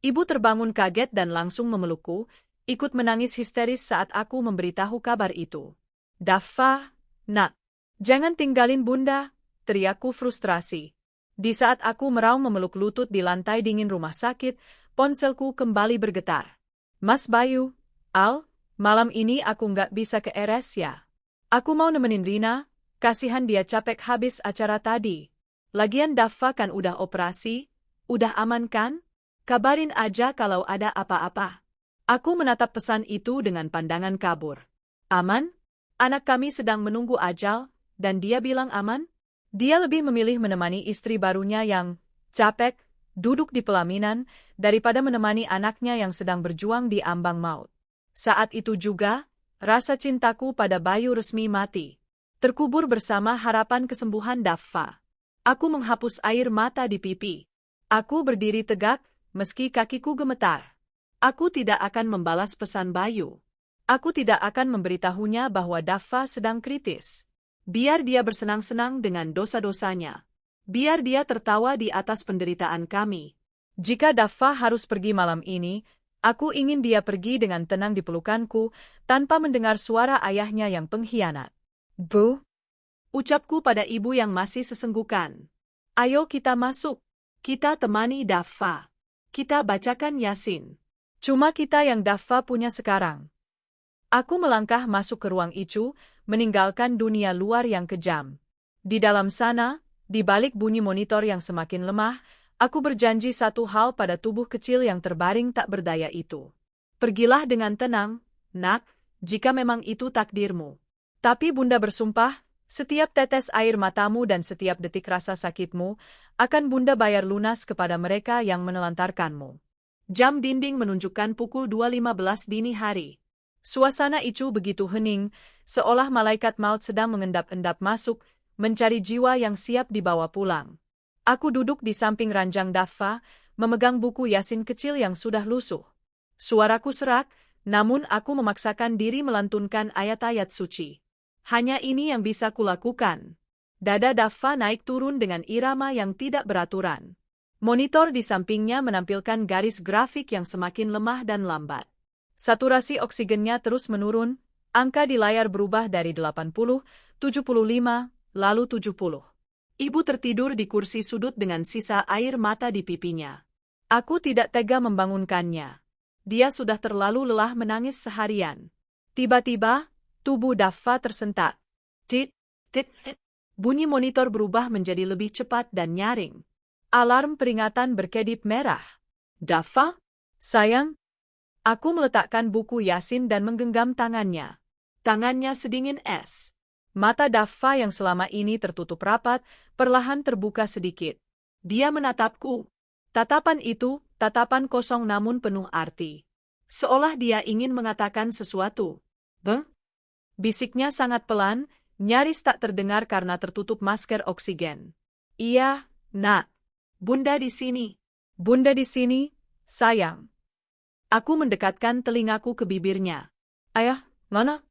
Ibu terbangun kaget dan langsung memelukku, ikut menangis histeris saat aku memberitahu kabar itu. Daffa, nak, jangan tinggalin Bunda, teriakku frustrasi. Di saat aku meraung memeluk lutut di lantai dingin rumah sakit, ponselku kembali bergetar. Mas Bayu, Al, malam ini aku nggak bisa ke RS ya. Aku mau nemenin Rina, kasihan dia capek habis acara tadi. Lagian Daffa kan udah operasi, udah aman kan? Kabarin aja kalau ada apa-apa. Aku menatap pesan itu dengan pandangan kabur. Aman? Anak kami sedang menunggu ajal, dan dia bilang aman? Dia lebih memilih menemani istri barunya yang capek, duduk di pelaminan, daripada menemani anaknya yang sedang berjuang di ambang maut. Saat itu juga, rasa cintaku pada Bayu resmi mati. Terkubur bersama harapan kesembuhan Daffa. Aku menghapus air mata di pipi. Aku berdiri tegak, meski kakiku gemetar. Aku tidak akan membalas pesan Bayu. Aku tidak akan memberitahunya bahwa Daffa sedang kritis. Biar dia bersenang-senang dengan dosa-dosanya. Biar dia tertawa di atas penderitaan kami. Jika Daffa harus pergi malam ini, aku ingin dia pergi dengan tenang di pelukanku, tanpa mendengar suara ayahnya yang pengkhianat. Bu, ucapku pada ibu yang masih sesenggukan. Ayo kita masuk. Kita temani Daffa. Kita bacakan Yasin. Cuma kita yang Daffa punya sekarang. Aku melangkah masuk ke ruang Icu, meninggalkan dunia luar yang kejam. Di dalam sana, di balik bunyi monitor yang semakin lemah, aku berjanji satu hal pada tubuh kecil yang terbaring tak berdaya itu. Pergilah dengan tenang, nak, jika memang itu takdirmu. Tapi Bunda bersumpah, setiap tetes air matamu dan setiap detik rasa sakitmu, akan Bunda bayar lunas kepada mereka yang menelantarkanmu. Jam dinding menunjukkan pukul 2.15 dini hari. Suasana Icu begitu hening, seolah malaikat maut sedang mengendap-endap masuk, mencari jiwa yang siap dibawa pulang. Aku duduk di samping ranjang Daffa, memegang buku Yasin kecil yang sudah lusuh. Suaraku serak, namun aku memaksakan diri melantunkan ayat-ayat suci. Hanya ini yang bisa kulakukan. Dada Daffa naik turun dengan irama yang tidak beraturan. Monitor di sampingnya menampilkan garis grafik yang semakin lemah dan lambat. Saturasi oksigennya terus menurun, angka di layar berubah dari 80, 75, lalu 70. Ibu tertidur di kursi sudut dengan sisa air mata di pipinya. Aku tidak tega membangunkannya. Dia sudah terlalu lelah menangis seharian. Tiba-tiba, tubuh Daffa tersentak. Tit, tit, tit. Bunyi monitor berubah menjadi lebih cepat dan nyaring. Alarm peringatan berkedip merah. Daffa? Sayang? Aku meletakkan buku Yasin dan menggenggam tangannya. Tangannya sedingin es. Mata Daffa yang selama ini tertutup rapat, perlahan terbuka sedikit. Dia menatapku. Tatapan itu, tatapan kosong namun penuh arti. Seolah dia ingin mengatakan sesuatu. Beng? Bisiknya sangat pelan, nyaris tak terdengar karena tertutup masker oksigen. Iya, nak. Bunda di sini. Bunda di sini, sayang. Aku mendekatkan telingaku ke bibirnya. Ayah, mana?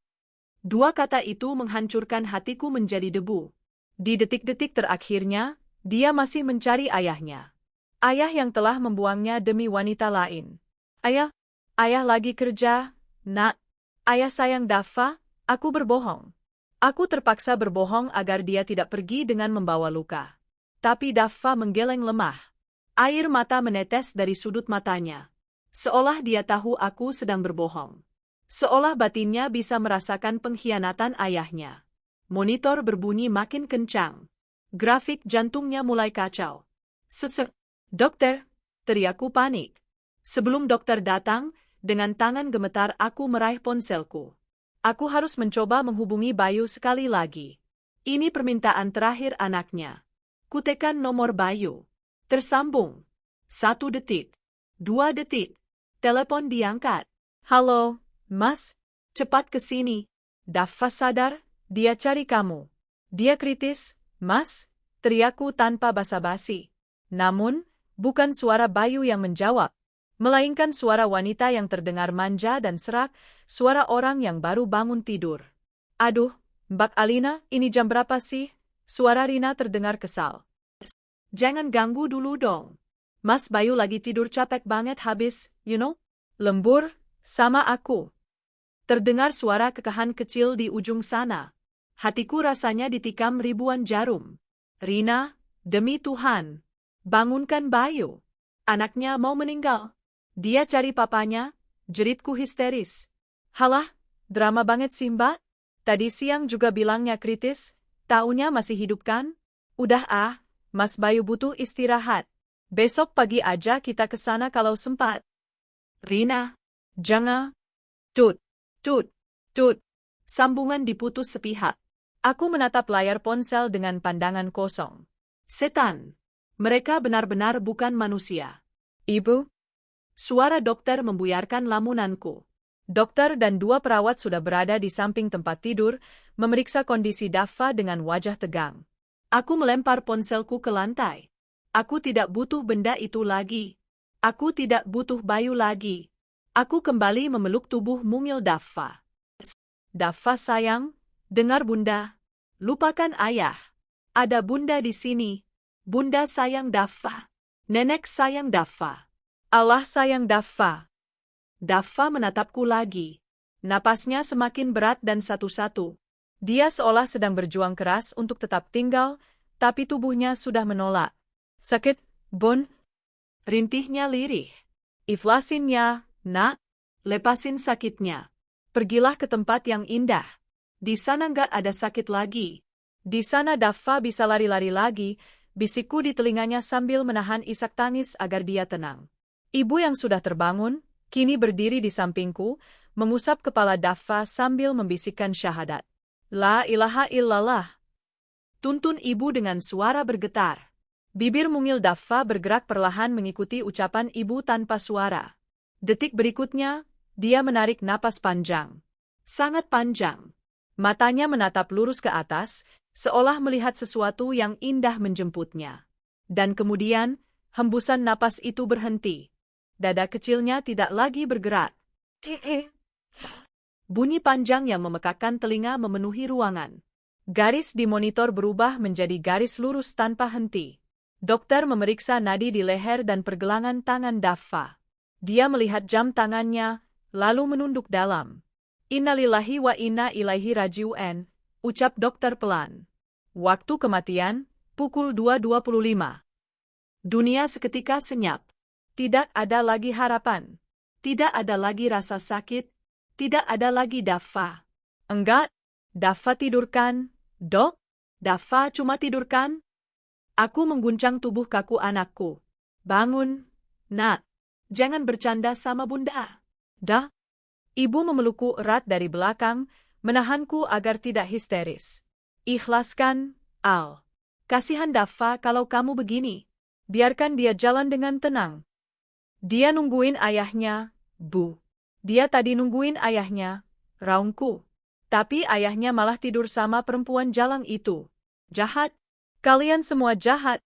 Dua kata itu menghancurkan hatiku menjadi debu. Di detik-detik terakhirnya, dia masih mencari ayahnya. Ayah yang telah membuangnya demi wanita lain. Ayah lagi kerja, nak. Ayah sayang Daffa, aku berbohong. Aku terpaksa berbohong agar dia tidak pergi dengan membawa luka. Tapi Daffa menggeleng lemah. Air mata menetes dari sudut matanya. Seolah dia tahu aku sedang berbohong. Seolah batinnya bisa merasakan pengkhianatan ayahnya. Monitor berbunyi makin kencang. Grafik jantungnya mulai kacau. Sesek. Dokter, teriakku panik. Sebelum dokter datang, dengan tangan gemetar aku meraih ponselku. Aku harus mencoba menghubungi Bayu sekali lagi. Ini permintaan terakhir anaknya. Kutekan nomor Bayu. Tersambung. 1 detik. 2 detik. Telepon diangkat. Halo, Mas. Cepat ke sini. Daffa sadar, dia cari kamu. Dia kritis, Mas. Teriakku tanpa basa-basi. Namun, bukan suara Bayu yang menjawab. Melainkan suara wanita yang terdengar manja dan serak, suara orang yang baru bangun tidur. Aduh, Mbak Alina, ini jam berapa sih? Suara Rina terdengar kesal. Jangan ganggu dulu dong. Mas Bayu lagi tidur capek banget habis, lembur, sama aku. Terdengar suara kekahan kecil di ujung sana. Hatiku rasanya ditikam ribuan jarum. Rina, demi Tuhan, bangunkan Bayu. Anaknya mau meninggal. Dia cari papanya, jeritku histeris. Halah, drama banget sih Mbak. Tadi siang juga bilangnya kritis, taunya masih hidup kan? Udah Mas Bayu butuh istirahat. Besok pagi aja kita ke sana kalau sempat. Rina, jangan. Tut, tut, tut. Sambungan diputus sepihak. Aku menatap layar ponsel dengan pandangan kosong. Setan. Mereka benar-benar bukan manusia. Ibu? Suara dokter membuyarkan lamunanku. Dokter dan 2 perawat sudah berada di samping tempat tidur, memeriksa kondisi Daffa dengan wajah tegang. Aku melempar ponselku ke lantai. Aku tidak butuh benda itu lagi. Aku tidak butuh Bayu lagi. Aku kembali memeluk tubuh mungil Daffa. Daffa sayang, dengar Bunda. Lupakan ayah. Ada Bunda di sini. Bunda sayang Daffa. Nenek sayang Daffa. Allah sayang Daffa. Daffa menatapku lagi. Napasnya semakin berat dan satu-satu. Dia seolah sedang berjuang keras untuk tetap tinggal, tapi tubuhnya sudah menolak. Sakit, Bon? Rintihnya lirih. Iflasinnya, nak. Lepasin sakitnya. Pergilah ke tempat yang indah. Di sana nggak ada sakit lagi. Di sana Daffa bisa lari-lari lagi, bisikku di telinganya sambil menahan isak tangis agar dia tenang. Ibu yang sudah terbangun, kini berdiri di sampingku, mengusap kepala Daffa sambil membisikkan syahadat. La ilaha illallah. Tuntun ibu dengan suara bergetar. Bibir mungil Daffa bergerak perlahan mengikuti ucapan ibu tanpa suara. Detik berikutnya, dia menarik napas panjang. Sangat panjang. Matanya menatap lurus ke atas, seolah melihat sesuatu yang indah menjemputnya. Dan kemudian, hembusan napas itu berhenti. Dada kecilnya tidak lagi bergerak. Bunyi panjang yang memekakkan telinga memenuhi ruangan. Garis di monitor berubah menjadi garis lurus tanpa henti. Dokter memeriksa nadi di leher dan pergelangan tangan Daffa. Dia melihat jam tangannya, lalu menunduk dalam. Innalillahi wa inna ilaihi raji'un, ucap dokter pelan. Waktu kematian, pukul 2.25. Dunia seketika senyap. Tidak ada lagi harapan. Tidak ada lagi rasa sakit. Tidak ada lagi Daffa. Enggak, Daffa tidurkan, Dok? Daffa cuma tidurkan? Aku mengguncang tubuh kaku anakku. Bangun, Nak. Jangan bercanda sama bunda. Dah. Ibu memelukku erat dari belakang, menahanku agar tidak histeris. Ikhlaskan, Al. Kasihan Daffa kalau kamu begini. Biarkan dia jalan dengan tenang. Dia nungguin ayahnya, Bu. Dia tadi nungguin ayahnya, raungku. Tapi ayahnya malah tidur sama perempuan jalang itu. Jahat. Kalian semua jahat.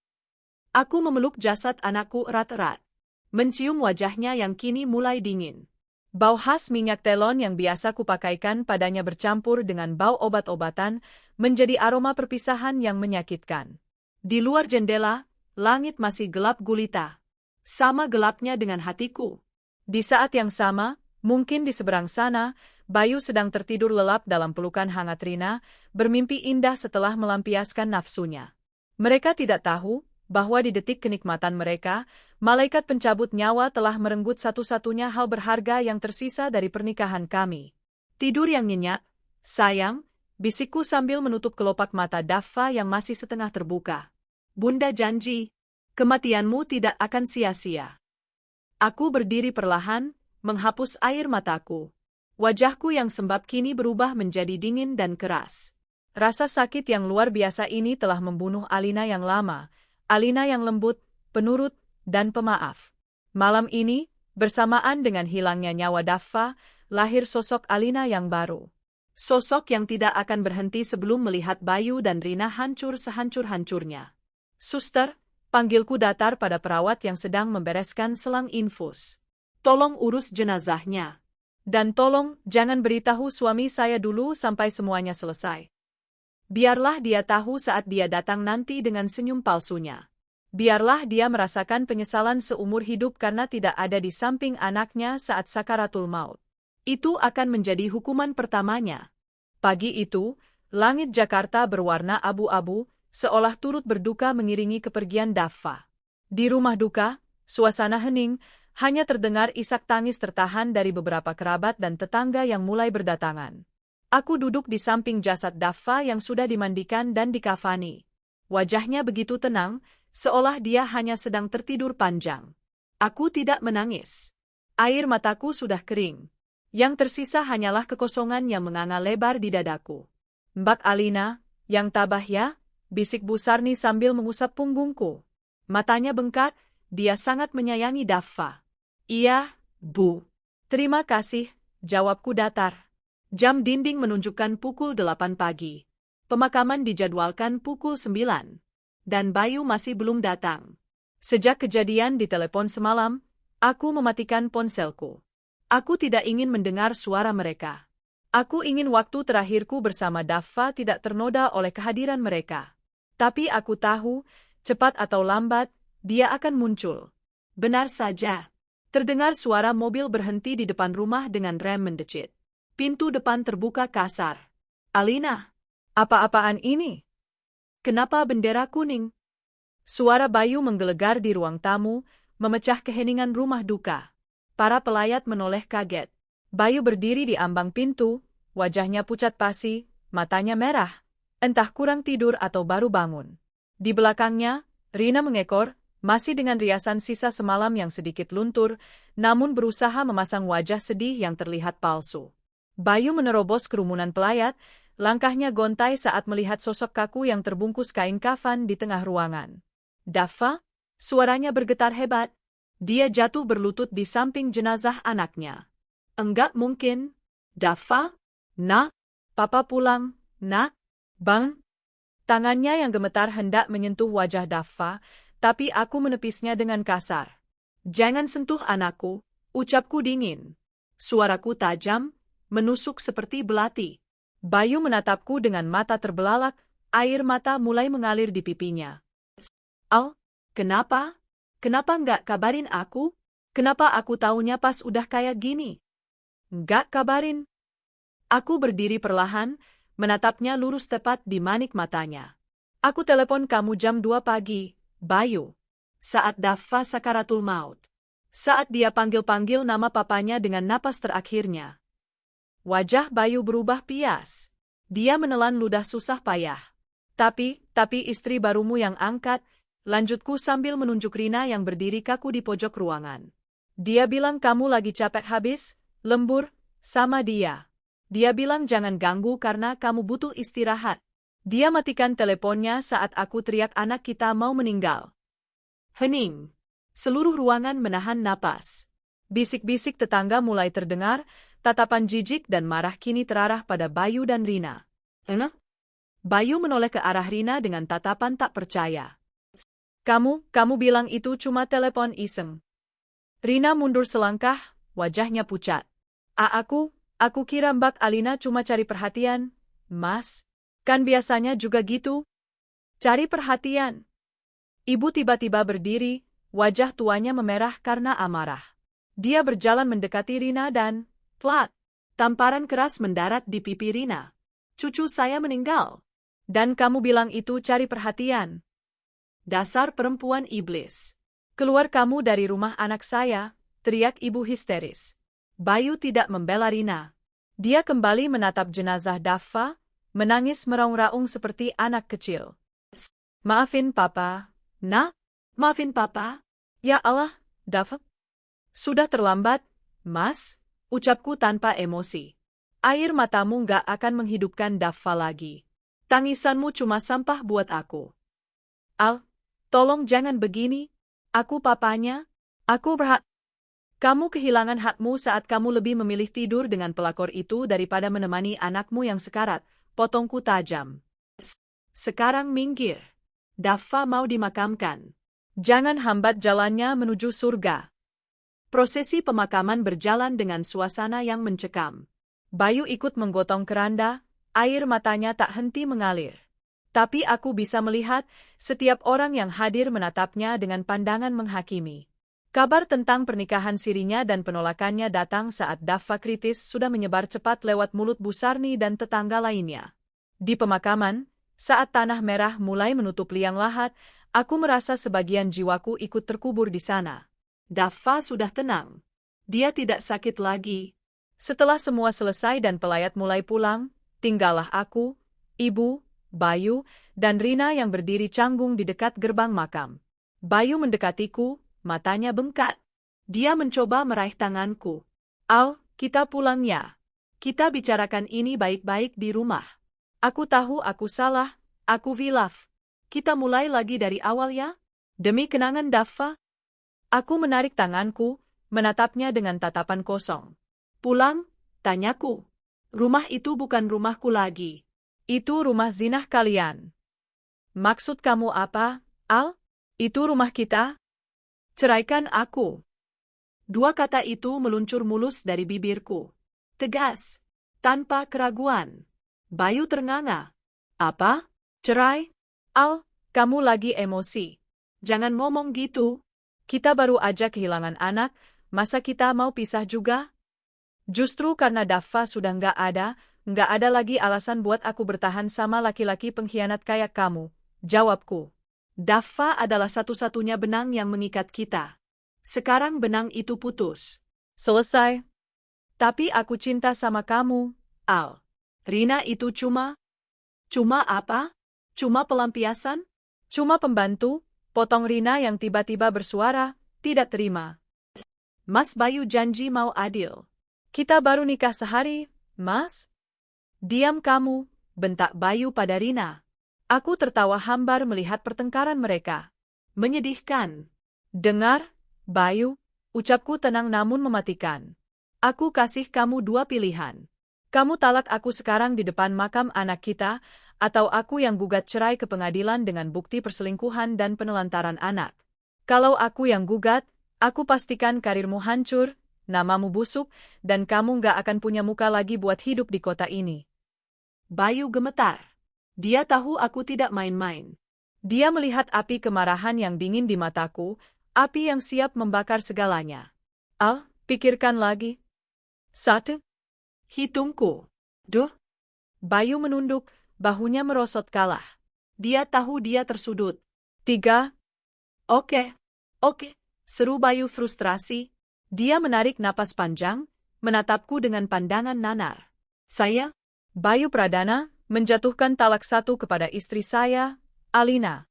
Aku memeluk jasad anakku erat-erat. Mencium wajahnya yang kini mulai dingin. Bau khas minyak telon yang biasa kupakaikan padanya bercampur dengan bau obat-obatan menjadi aroma perpisahan yang menyakitkan. Di luar jendela, langit masih gelap gulita. Sama gelapnya dengan hatiku. Di saat yang sama, mungkin di seberang sana, Bayu sedang tertidur lelap dalam pelukan hangat Rina, bermimpi indah setelah melampiaskan nafsunya. Mereka tidak tahu bahwa di detik kenikmatan mereka, malaikat pencabut nyawa telah merenggut satu-satunya hal berharga yang tersisa dari pernikahan kami. Tidur yang nyenyak, sayang, bisikku sambil menutup kelopak mata Daffa yang masih setengah terbuka. Bunda janji, kematianmu tidak akan sia-sia. Aku berdiri perlahan, menghapus air mataku. Wajahku yang sembab kini berubah menjadi dingin dan keras. Rasa sakit yang luar biasa ini telah membunuh Alina yang lama, Alina yang lembut, penurut, dan pemaaf. Malam ini, bersamaan dengan hilangnya nyawa Daffa, lahir sosok Alina yang baru. Sosok yang tidak akan berhenti sebelum melihat Bayu dan Rina hancur sehancur-hancurnya. Suster, panggilku datar pada perawat yang sedang membereskan selang infus. Tolong urus jenazahnya. Dan tolong jangan beritahu suami saya dulu sampai semuanya selesai. Biarlah dia tahu saat dia datang nanti dengan senyum palsunya. Biarlah dia merasakan penyesalan seumur hidup karena tidak ada di samping anaknya saat sakaratul maut. Itu akan menjadi hukuman pertamanya. Pagi itu, langit Jakarta berwarna abu-abu, seolah turut berduka mengiringi kepergian Daffa. Di rumah duka, suasana hening, hanya terdengar isak tangis tertahan dari beberapa kerabat dan tetangga yang mulai berdatangan. Aku duduk di samping jasad Daffa yang sudah dimandikan dan dikafani. Wajahnya begitu tenang, seolah dia hanya sedang tertidur panjang. Aku tidak menangis. Air mataku sudah kering. Yang tersisa hanyalah kekosongan yang menganga lebar di dadaku. Mbak Alina, yang tabah ya, bisik Bu Sarni sambil mengusap punggungku. Matanya bengkak, dia sangat menyayangi Daffa. Iya, Bu. Terima kasih, jawabku datar. Jam dinding menunjukkan pukul 8 pagi. Pemakaman dijadwalkan pukul 9. Dan Bayu masih belum datang. Sejak kejadian di telepon semalam, aku mematikan ponselku. Aku tidak ingin mendengar suara mereka. Aku ingin waktu terakhirku bersama Daffa tidak ternoda oleh kehadiran mereka. Tapi aku tahu, cepat atau lambat, dia akan muncul. Benar saja. Terdengar suara mobil berhenti di depan rumah dengan rem mendecit. Pintu depan terbuka kasar. Alina, apa-apaan ini? Kenapa bendera kuning? Suara Bayu menggelegar di ruang tamu, memecah keheningan rumah duka. Para pelayat menoleh kaget. Bayu berdiri di ambang pintu, wajahnya pucat pasi, matanya merah. Entah kurang tidur atau baru bangun. Di belakangnya, Rina mengekor, masih dengan riasan sisa semalam yang sedikit luntur, namun berusaha memasang wajah sedih yang terlihat palsu. Bayu menerobos kerumunan pelayat, langkahnya gontai saat melihat sosok kaku yang terbungkus kain kafan di tengah ruangan. Daffa? Suaranya bergetar hebat. Dia jatuh berlutut di samping jenazah anaknya. Enggak mungkin. Daffa? Nak? Papa pulang, Nak? Bang? Tangannya yang gemetar hendak menyentuh wajah Daffa, tapi aku menepisnya dengan kasar. Jangan sentuh anakku, ucapku dingin. Suaraku tajam, menusuk seperti belati. Bayu menatapku dengan mata terbelalak, air mata mulai mengalir di pipinya. Al, kenapa? Kenapa nggak kabarin aku? Kenapa aku taunya pas udah kayak gini? Nggak kabarin. Aku berdiri perlahan, menatapnya lurus tepat di manik matanya. Aku telepon kamu jam 2 pagi, Bayu. Saat Daffa sakaratul maut. Saat dia panggil-panggil nama papanya dengan napas terakhirnya. Wajah Bayu berubah pias. Dia menelan ludah susah payah. Tapi istri barumu yang angkat, lanjutku sambil menunjuk Rina yang berdiri kaku di pojok ruangan. Dia bilang kamu lagi capek habis, lembur, sama dia. Dia bilang jangan ganggu karena kamu butuh istirahat. Dia matikan teleponnya saat aku teriak anak kita mau meninggal. Hening. Seluruh ruangan menahan napas. Bisik-bisik tetangga mulai terdengar, tatapan jijik dan marah kini terarah pada Bayu dan Rina. Bayu menoleh ke arah Rina dengan tatapan tak percaya. Kamu bilang itu cuma telepon iseng. Rina mundur selangkah, wajahnya pucat. Aku kira Mbak Alina cuma cari perhatian, Mas. Kan biasanya juga gitu. Cari perhatian. Ibu tiba-tiba berdiri, wajah tuanya memerah karena amarah. Dia berjalan mendekati Rina dan, plak, tamparan keras mendarat di pipi Rina. Cucu saya meninggal. Dan kamu bilang itu cari perhatian. Dasar perempuan iblis. Keluar kamu dari rumah anak saya, teriak ibu histeris. Bayu tidak membela Rina. Dia kembali menatap jenazah Daffa, menangis meraung-raung seperti anak kecil. Maafin Papa, Nak. Maafin Papa. Ya Allah, Daffa. Sudah terlambat, Mas, ucapku tanpa emosi. Air matamu nggak akan menghidupkan Daffa lagi. Tangisanmu cuma sampah buat aku. Al, tolong jangan begini. Aku papanya. Aku berhak. Kamu kehilangan hakmu saat kamu lebih memilih tidur dengan pelakor itu daripada menemani anakmu yang sekarat. Potongku tajam. Sekarang minggir. Daffa mau dimakamkan. Jangan hambat jalannya menuju surga. Prosesi pemakaman berjalan dengan suasana yang mencekam. Bayu ikut menggotong keranda, air matanya tak henti mengalir. Tapi aku bisa melihat setiap orang yang hadir menatapnya dengan pandangan menghakimi. Kabar tentang pernikahan sirinya dan penolakannya datang saat Daffa kritis sudah menyebar cepat lewat mulut Bu Sarni dan tetangga lainnya. Di pemakaman, saat tanah merah mulai menutup liang lahat, aku merasa sebagian jiwaku ikut terkubur di sana. Daffa sudah tenang. Dia tidak sakit lagi. Setelah semua selesai dan pelayat mulai pulang, tinggallah aku, Ibu, Bayu, dan Rina yang berdiri canggung di dekat gerbang makam. Bayu mendekatiku, matanya bengkak. Dia mencoba meraih tanganku. Al, kita pulang ya. Kita bicarakan ini baik-baik di rumah. Aku tahu aku salah, aku hilaf. Kita mulai lagi dari awal ya? Demi kenangan Daffa. Aku menarik tanganku, menatapnya dengan tatapan kosong. Pulang? Tanyaku. Rumah itu bukan rumahku lagi. Itu rumah zinah kalian. Maksud kamu apa, Al? Itu rumah kita? Ceraikan aku. Dua kata itu meluncur mulus dari bibirku. Tegas. Tanpa keraguan. Bayu ternganga. Apa? Cerai? Al, kamu lagi emosi. Jangan ngomong gitu. Kita baru aja kehilangan anak, masa kita mau pisah juga? Justru karena Daffa sudah nggak ada lagi alasan buat aku bertahan sama laki-laki pengkhianat kayak kamu, jawabku. Daffa adalah satu-satunya benang yang mengikat kita. Sekarang benang itu putus. Selesai. Tapi aku cinta sama kamu, Al. Rina itu cuma apa? Cuma pelampiasan? Cuma pembantu? Potong Rina yang tiba-tiba bersuara, tidak terima. Mas Bayu janji mau adil. Kita baru nikah sehari, Mas. Diam kamu, bentak Bayu pada Rina. Aku tertawa hambar melihat pertengkaran mereka. Menyedihkan. Dengar, Bayu, ucapku tenang namun mematikan. Aku kasih kamu dua pilihan. Kamu talak aku sekarang di depan makam anak kita, atau aku yang gugat cerai ke pengadilan dengan bukti perselingkuhan dan penelantaran anak. Kalau aku yang gugat, aku pastikan karirmu hancur, namamu busuk, dan kamu nggak akan punya muka lagi buat hidup di kota ini. Bayu gemetar. Dia tahu aku tidak main-main. Dia melihat api kemarahan yang dingin di mataku, api yang siap membakar segalanya. Pikirkan lagi. 1. Hitungku. 2. Bayu menunduk, bahunya merosot kalah. Dia tahu dia tersudut. 3. Oke, seru Bayu frustrasi. Dia menarik napas panjang, menatapku dengan pandangan nanar. Saya, Bayu Pradana, menjatuhkan talak 1 kepada istri saya, Alina.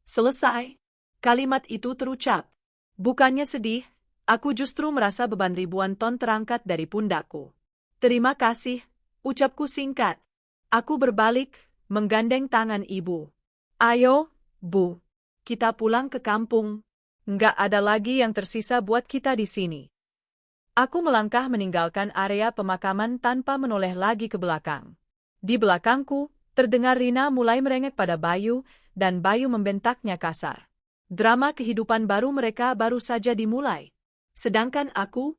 Selesai. Kalimat itu terucap. Bukannya sedih, aku justru merasa beban ribuan ton terangkat dari pundakku. Terima kasih, ucapku singkat. Aku berbalik, menggandeng tangan ibu. Ayo, Bu. Kita pulang ke kampung. Nggak ada lagi yang tersisa buat kita di sini. Aku melangkah meninggalkan area pemakaman tanpa menoleh lagi ke belakang. Di belakangku, terdengar Rina mulai merengek pada Bayu, dan Bayu membentaknya kasar. Drama kehidupan baru mereka baru saja dimulai. Sedangkan aku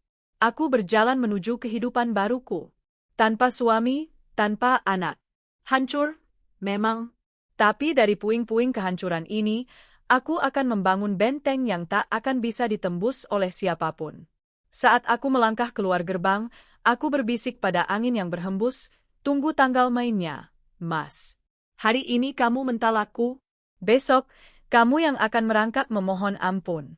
berjalan menuju kehidupan baruku. Tanpa suami, tanpa anak. Hancur, memang. Tapi dari puing-puing kehancuran ini, aku akan membangun benteng yang tak akan bisa ditembus oleh siapapun. Saat aku melangkah keluar gerbang, aku berbisik pada angin yang berhembus, tunggu tanggal mainnya, Mas. Hari ini kamu mentalakku, besok, kamu yang akan merangkak memohon ampun.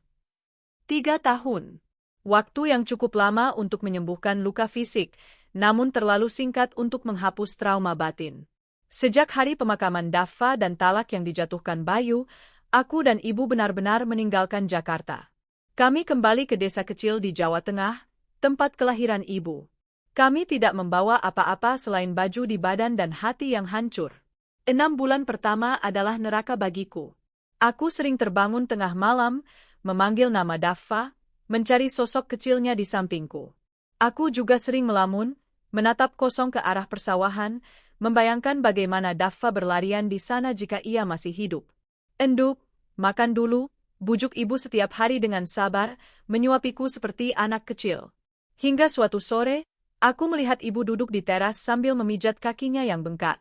3 tahun. Waktu yang cukup lama untuk menyembuhkan luka fisik, namun terlalu singkat untuk menghapus trauma batin. Sejak hari pemakaman Daffa dan talak yang dijatuhkan Bayu, aku dan ibu benar-benar meninggalkan Jakarta. Kami kembali ke desa kecil di Jawa Tengah, tempat kelahiran ibu. Kami tidak membawa apa-apa selain baju di badan dan hati yang hancur. 6 bulan pertama adalah neraka bagiku. Aku sering terbangun tengah malam, memanggil nama Daffa, mencari sosok kecilnya di sampingku. Aku juga sering melamun, menatap kosong ke arah persawahan, membayangkan bagaimana Daffa berlarian di sana jika ia masih hidup. Enduk, makan dulu, bujuk ibu setiap hari dengan sabar, menyuapiku seperti anak kecil. Hingga suatu sore, aku melihat ibu duduk di teras sambil memijat kakinya yang bengkak.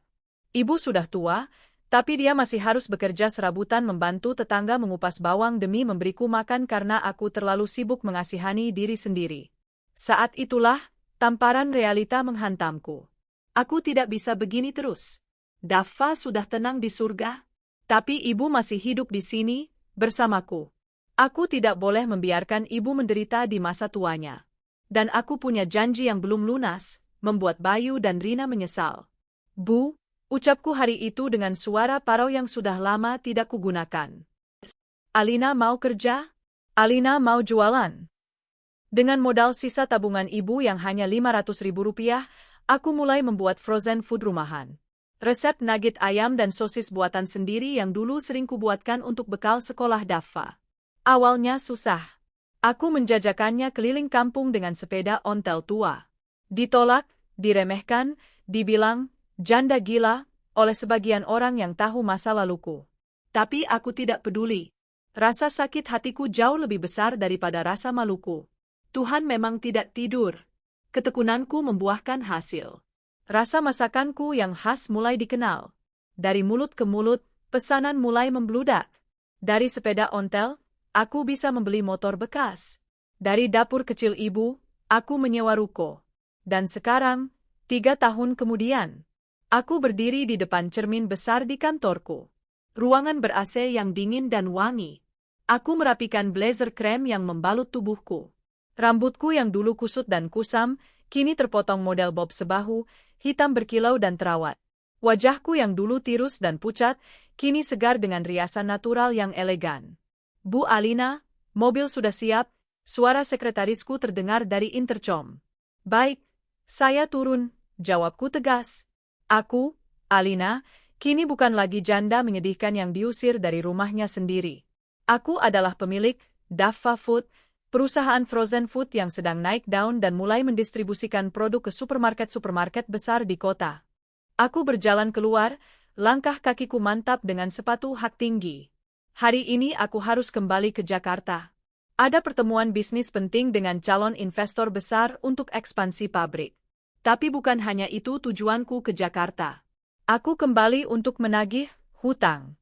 Ibu sudah tua, tapi dia masih harus bekerja serabutan membantu tetangga mengupas bawang demi memberiku makan karena aku terlalu sibuk mengasihani diri sendiri. Saat itulah, tamparan realita menghantamku. Aku tidak bisa begini terus. Daffa sudah tenang di surga, tapi ibu masih hidup di sini, bersamaku. Aku tidak boleh membiarkan ibu menderita di masa tuanya. Dan aku punya janji yang belum lunas, membuat Bayu dan Rina menyesal. Bu, ucapku hari itu dengan suara parau yang sudah lama tidak kugunakan. Alina mau kerja? Alina mau jualan? Dengan modal sisa tabungan ibu yang hanya Rp500.000, aku mulai membuat frozen food rumahan. Resep nugget ayam dan sosis buatan sendiri yang dulu sering kubuatkan untuk bekal sekolah Daffa. Awalnya susah. Aku menjajakannya keliling kampung dengan sepeda ontel tua. Ditolak, diremehkan, dibilang janda gila oleh sebagian orang yang tahu masa laluku. Tapi aku tidak peduli. Rasa sakit hatiku jauh lebih besar daripada rasa maluku. Tuhan memang tidak tidur. Ketekunanku membuahkan hasil. Rasa masakanku yang khas mulai dikenal. Dari mulut ke mulut, pesanan mulai membludak. Dari sepeda ontel, aku bisa membeli motor bekas. Dari dapur kecil ibu, aku menyewa ruko. Dan sekarang, 3 tahun kemudian, aku berdiri di depan cermin besar di kantorku. Ruangan ber-AC yang dingin dan wangi. Aku merapikan blazer krem yang membalut tubuhku. Rambutku yang dulu kusut dan kusam, kini terpotong model bob sebahu, hitam berkilau dan terawat. Wajahku yang dulu tirus dan pucat, kini segar dengan riasan natural yang elegan. Bu Alina, mobil sudah siap, suara sekretarisku terdengar dari intercom. Baik, saya turun, jawabku tegas. Aku, Alina, kini bukan lagi janda menyedihkan yang diusir dari rumahnya sendiri. Aku adalah pemilik Daffa Food, perusahaan frozen food yang sedang naik daun dan mulai mendistribusikan produk ke supermarket-supermarket besar di kota. Aku berjalan keluar, langkah kakiku mantap dengan sepatu hak tinggi. Hari ini aku harus kembali ke Jakarta. Ada pertemuan bisnis penting dengan calon investor besar untuk ekspansi pabrik. Tapi bukan hanya itu tujuanku ke Jakarta. Aku kembali untuk menagih hutang.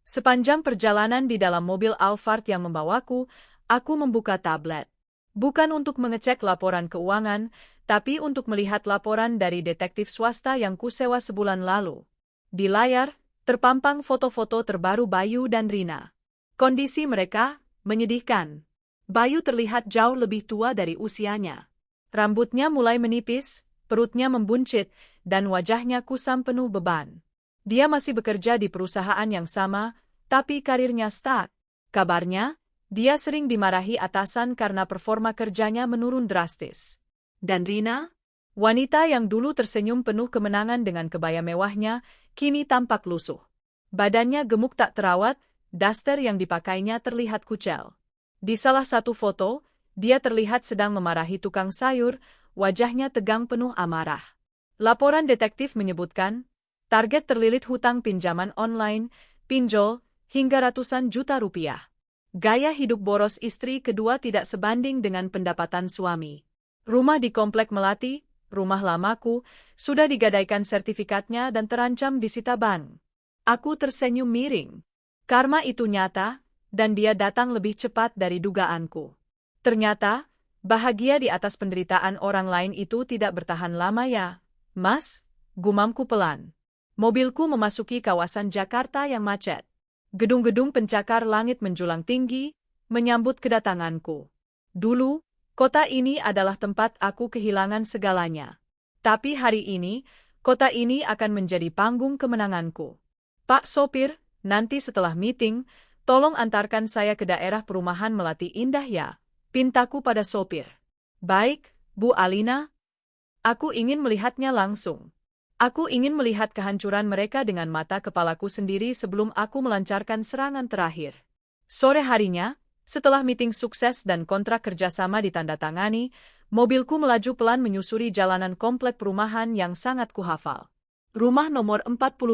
Sepanjang perjalanan di dalam mobil Alphard yang membawaku, aku membuka tablet. Bukan untuk mengecek laporan keuangan, tapi untuk melihat laporan dari detektif swasta yang kusewa sebulan lalu. Di layar, terpampang foto-foto terbaru Bayu dan Rina. Kondisi mereka menyedihkan. Bayu terlihat jauh lebih tua dari usianya. Rambutnya mulai menipis, perutnya membuncit, dan wajahnya kusam penuh beban. Dia masih bekerja di perusahaan yang sama, tapi karirnya stuck. Kabarnya, dia sering dimarahi atasan karena performa kerjanya menurun drastis. Dan Rina? Wanita yang dulu tersenyum penuh kemenangan dengan kebaya mewahnya, kini tampak lusuh. Badannya gemuk tak terawat, daster yang dipakainya terlihat kucel. Di salah satu foto, dia terlihat sedang memarahi tukang sayur, wajahnya tegang penuh amarah. Laporan detektif menyebutkan, target terlilit hutang pinjaman online, pinjol, hingga ratusan juta rupiah. Gaya hidup boros istri kedua tidak sebanding dengan pendapatan suami. Rumah di Komplek Melati, rumah lamaku, sudah digadaikan sertifikatnya dan terancam disita bank. Aku tersenyum miring. Karma itu nyata, dan dia datang lebih cepat dari dugaanku. Ternyata, bahagia di atas penderitaan orang lain itu tidak bertahan lama ya, Mas, gumamku pelan. Mobilku memasuki kawasan Jakarta yang macet. Gedung-gedung pencakar langit menjulang tinggi, menyambut kedatanganku. Dulu, kota ini adalah tempat aku kehilangan segalanya. Tapi hari ini, kota ini akan menjadi panggung kemenanganku. Pak sopir, nanti setelah meeting, tolong antarkan saya ke daerah perumahan Melati Indah ya, pintaku pada sopir. Baik, Bu Alina. Aku ingin melihatnya langsung. Aku ingin melihat kehancuran mereka dengan mata kepalaku sendiri sebelum aku melancarkan serangan terakhir. Sore harinya, setelah meeting sukses dan kontrak kerjasama ditandatangani, mobilku melaju pelan menyusuri jalanan komplek perumahan yang sangat kuhafal. Rumah nomor 45.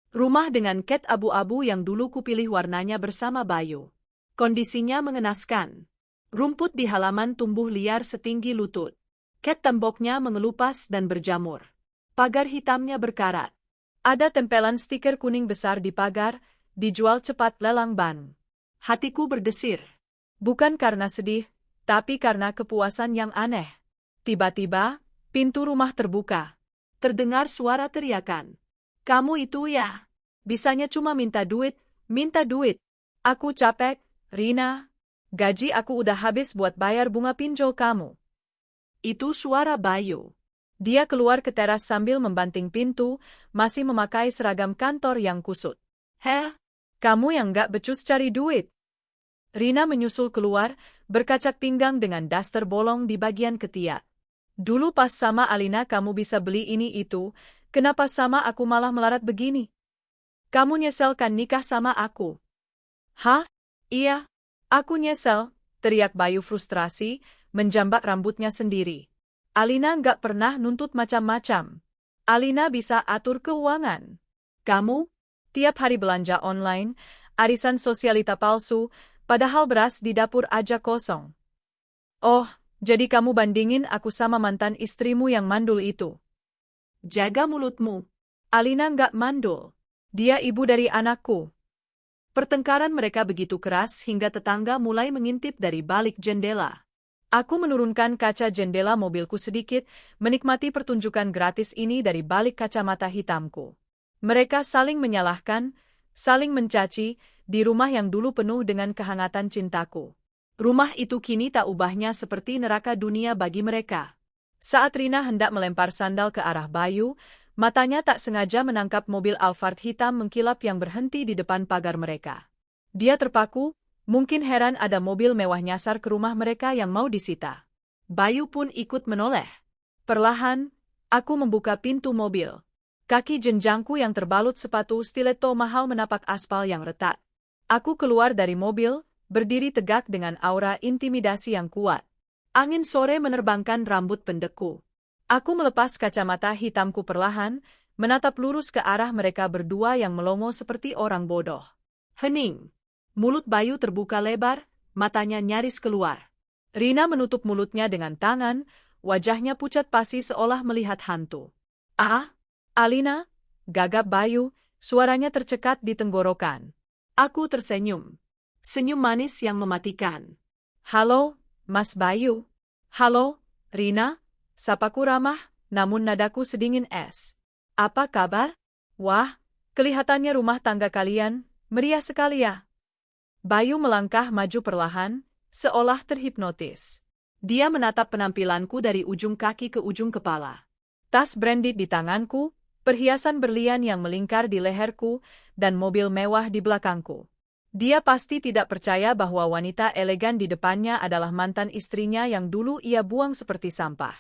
Rumah dengan cat abu-abu yang dulu kupilih warnanya bersama Bayu. Kondisinya mengenaskan. Rumput di halaman tumbuh liar setinggi lutut. Cat temboknya mengelupas dan berjamur. Pagar hitamnya berkarat. Ada tempelan stiker kuning besar di pagar, dijual cepat lelang ban. Hatiku berdesir. Bukan karena sedih, tapi karena kepuasan yang aneh. Tiba-tiba, pintu rumah terbuka. Terdengar suara teriakan. Kamu itu ya? Bisanya cuma minta duit, minta duit. Aku capek, Rina. Gaji aku udah habis buat bayar bunga pinjol kamu. Itu suara Bayu. Dia keluar ke teras sambil membanting pintu, masih memakai seragam kantor yang kusut. Heh, kamu yang gak becus cari duit. Rina menyusul keluar, berkacak pinggang dengan daster bolong di bagian ketiak. Dulu pas sama Alina kamu bisa beli ini itu, kenapa sama aku malah melarat begini? Kamu nyesel kan nikah sama aku? Hah? Iya, aku nyesel, teriak Bayu frustrasi, menjambak rambutnya sendiri. Alina nggak pernah nuntut macam-macam. Alina bisa atur keuangan. Kamu? Tiap hari belanja online, arisan sosialita palsu, padahal beras di dapur aja kosong. Oh, jadi kamu bandingin aku sama mantan istrimu yang mandul itu. Jaga mulutmu. Alina nggak mandul. Dia ibu dari anakku. Pertengkaran mereka begitu keras hingga tetangga mulai mengintip dari balik jendela. Aku menurunkan kaca jendela mobilku sedikit, menikmati pertunjukan gratis ini dari balik kacamata hitamku. Mereka saling menyalahkan, saling mencaci, di rumah yang dulu penuh dengan kehangatan cintaku. Rumah itu kini tak ubahnya seperti neraka dunia bagi mereka. Saat Rina hendak melempar sandal ke arah Bayu, matanya tak sengaja menangkap mobil Alphard hitam mengkilap yang berhenti di depan pagar mereka. Dia terpaku, mungkin heran ada mobil mewah nyasar ke rumah mereka yang mau disita. Bayu pun ikut menoleh. Perlahan, aku membuka pintu mobil. Kaki jenjangku yang terbalut sepatu stiletto mahal menapak aspal yang retak. Aku keluar dari mobil, berdiri tegak dengan aura intimidasi yang kuat. Angin sore menerbangkan rambut pendekku. Aku melepas kacamata hitamku perlahan, menatap lurus ke arah mereka berdua yang melongo seperti orang bodoh. Hening. Mulut Bayu terbuka lebar, matanya nyaris keluar. Rina menutup mulutnya dengan tangan, wajahnya pucat pasi seolah melihat hantu. Ah, Alina, gagap Bayu, suaranya tercekat di tenggorokan. Aku tersenyum. Senyum manis yang mematikan. Halo, Mas Bayu. Halo, Rina. Sapaku ramah, namun nadaku sedingin es. Apa kabar? Wah, kelihatannya rumah tangga kalian meriah sekali ya. Bayu melangkah maju perlahan, seolah terhipnotis. Dia menatap penampilanku dari ujung kaki ke ujung kepala. Tas branded di tanganku, perhiasan berlian yang melingkar di leherku, dan mobil mewah di belakangku. Dia pasti tidak percaya bahwa wanita elegan di depannya adalah mantan istrinya yang dulu ia buang seperti sampah.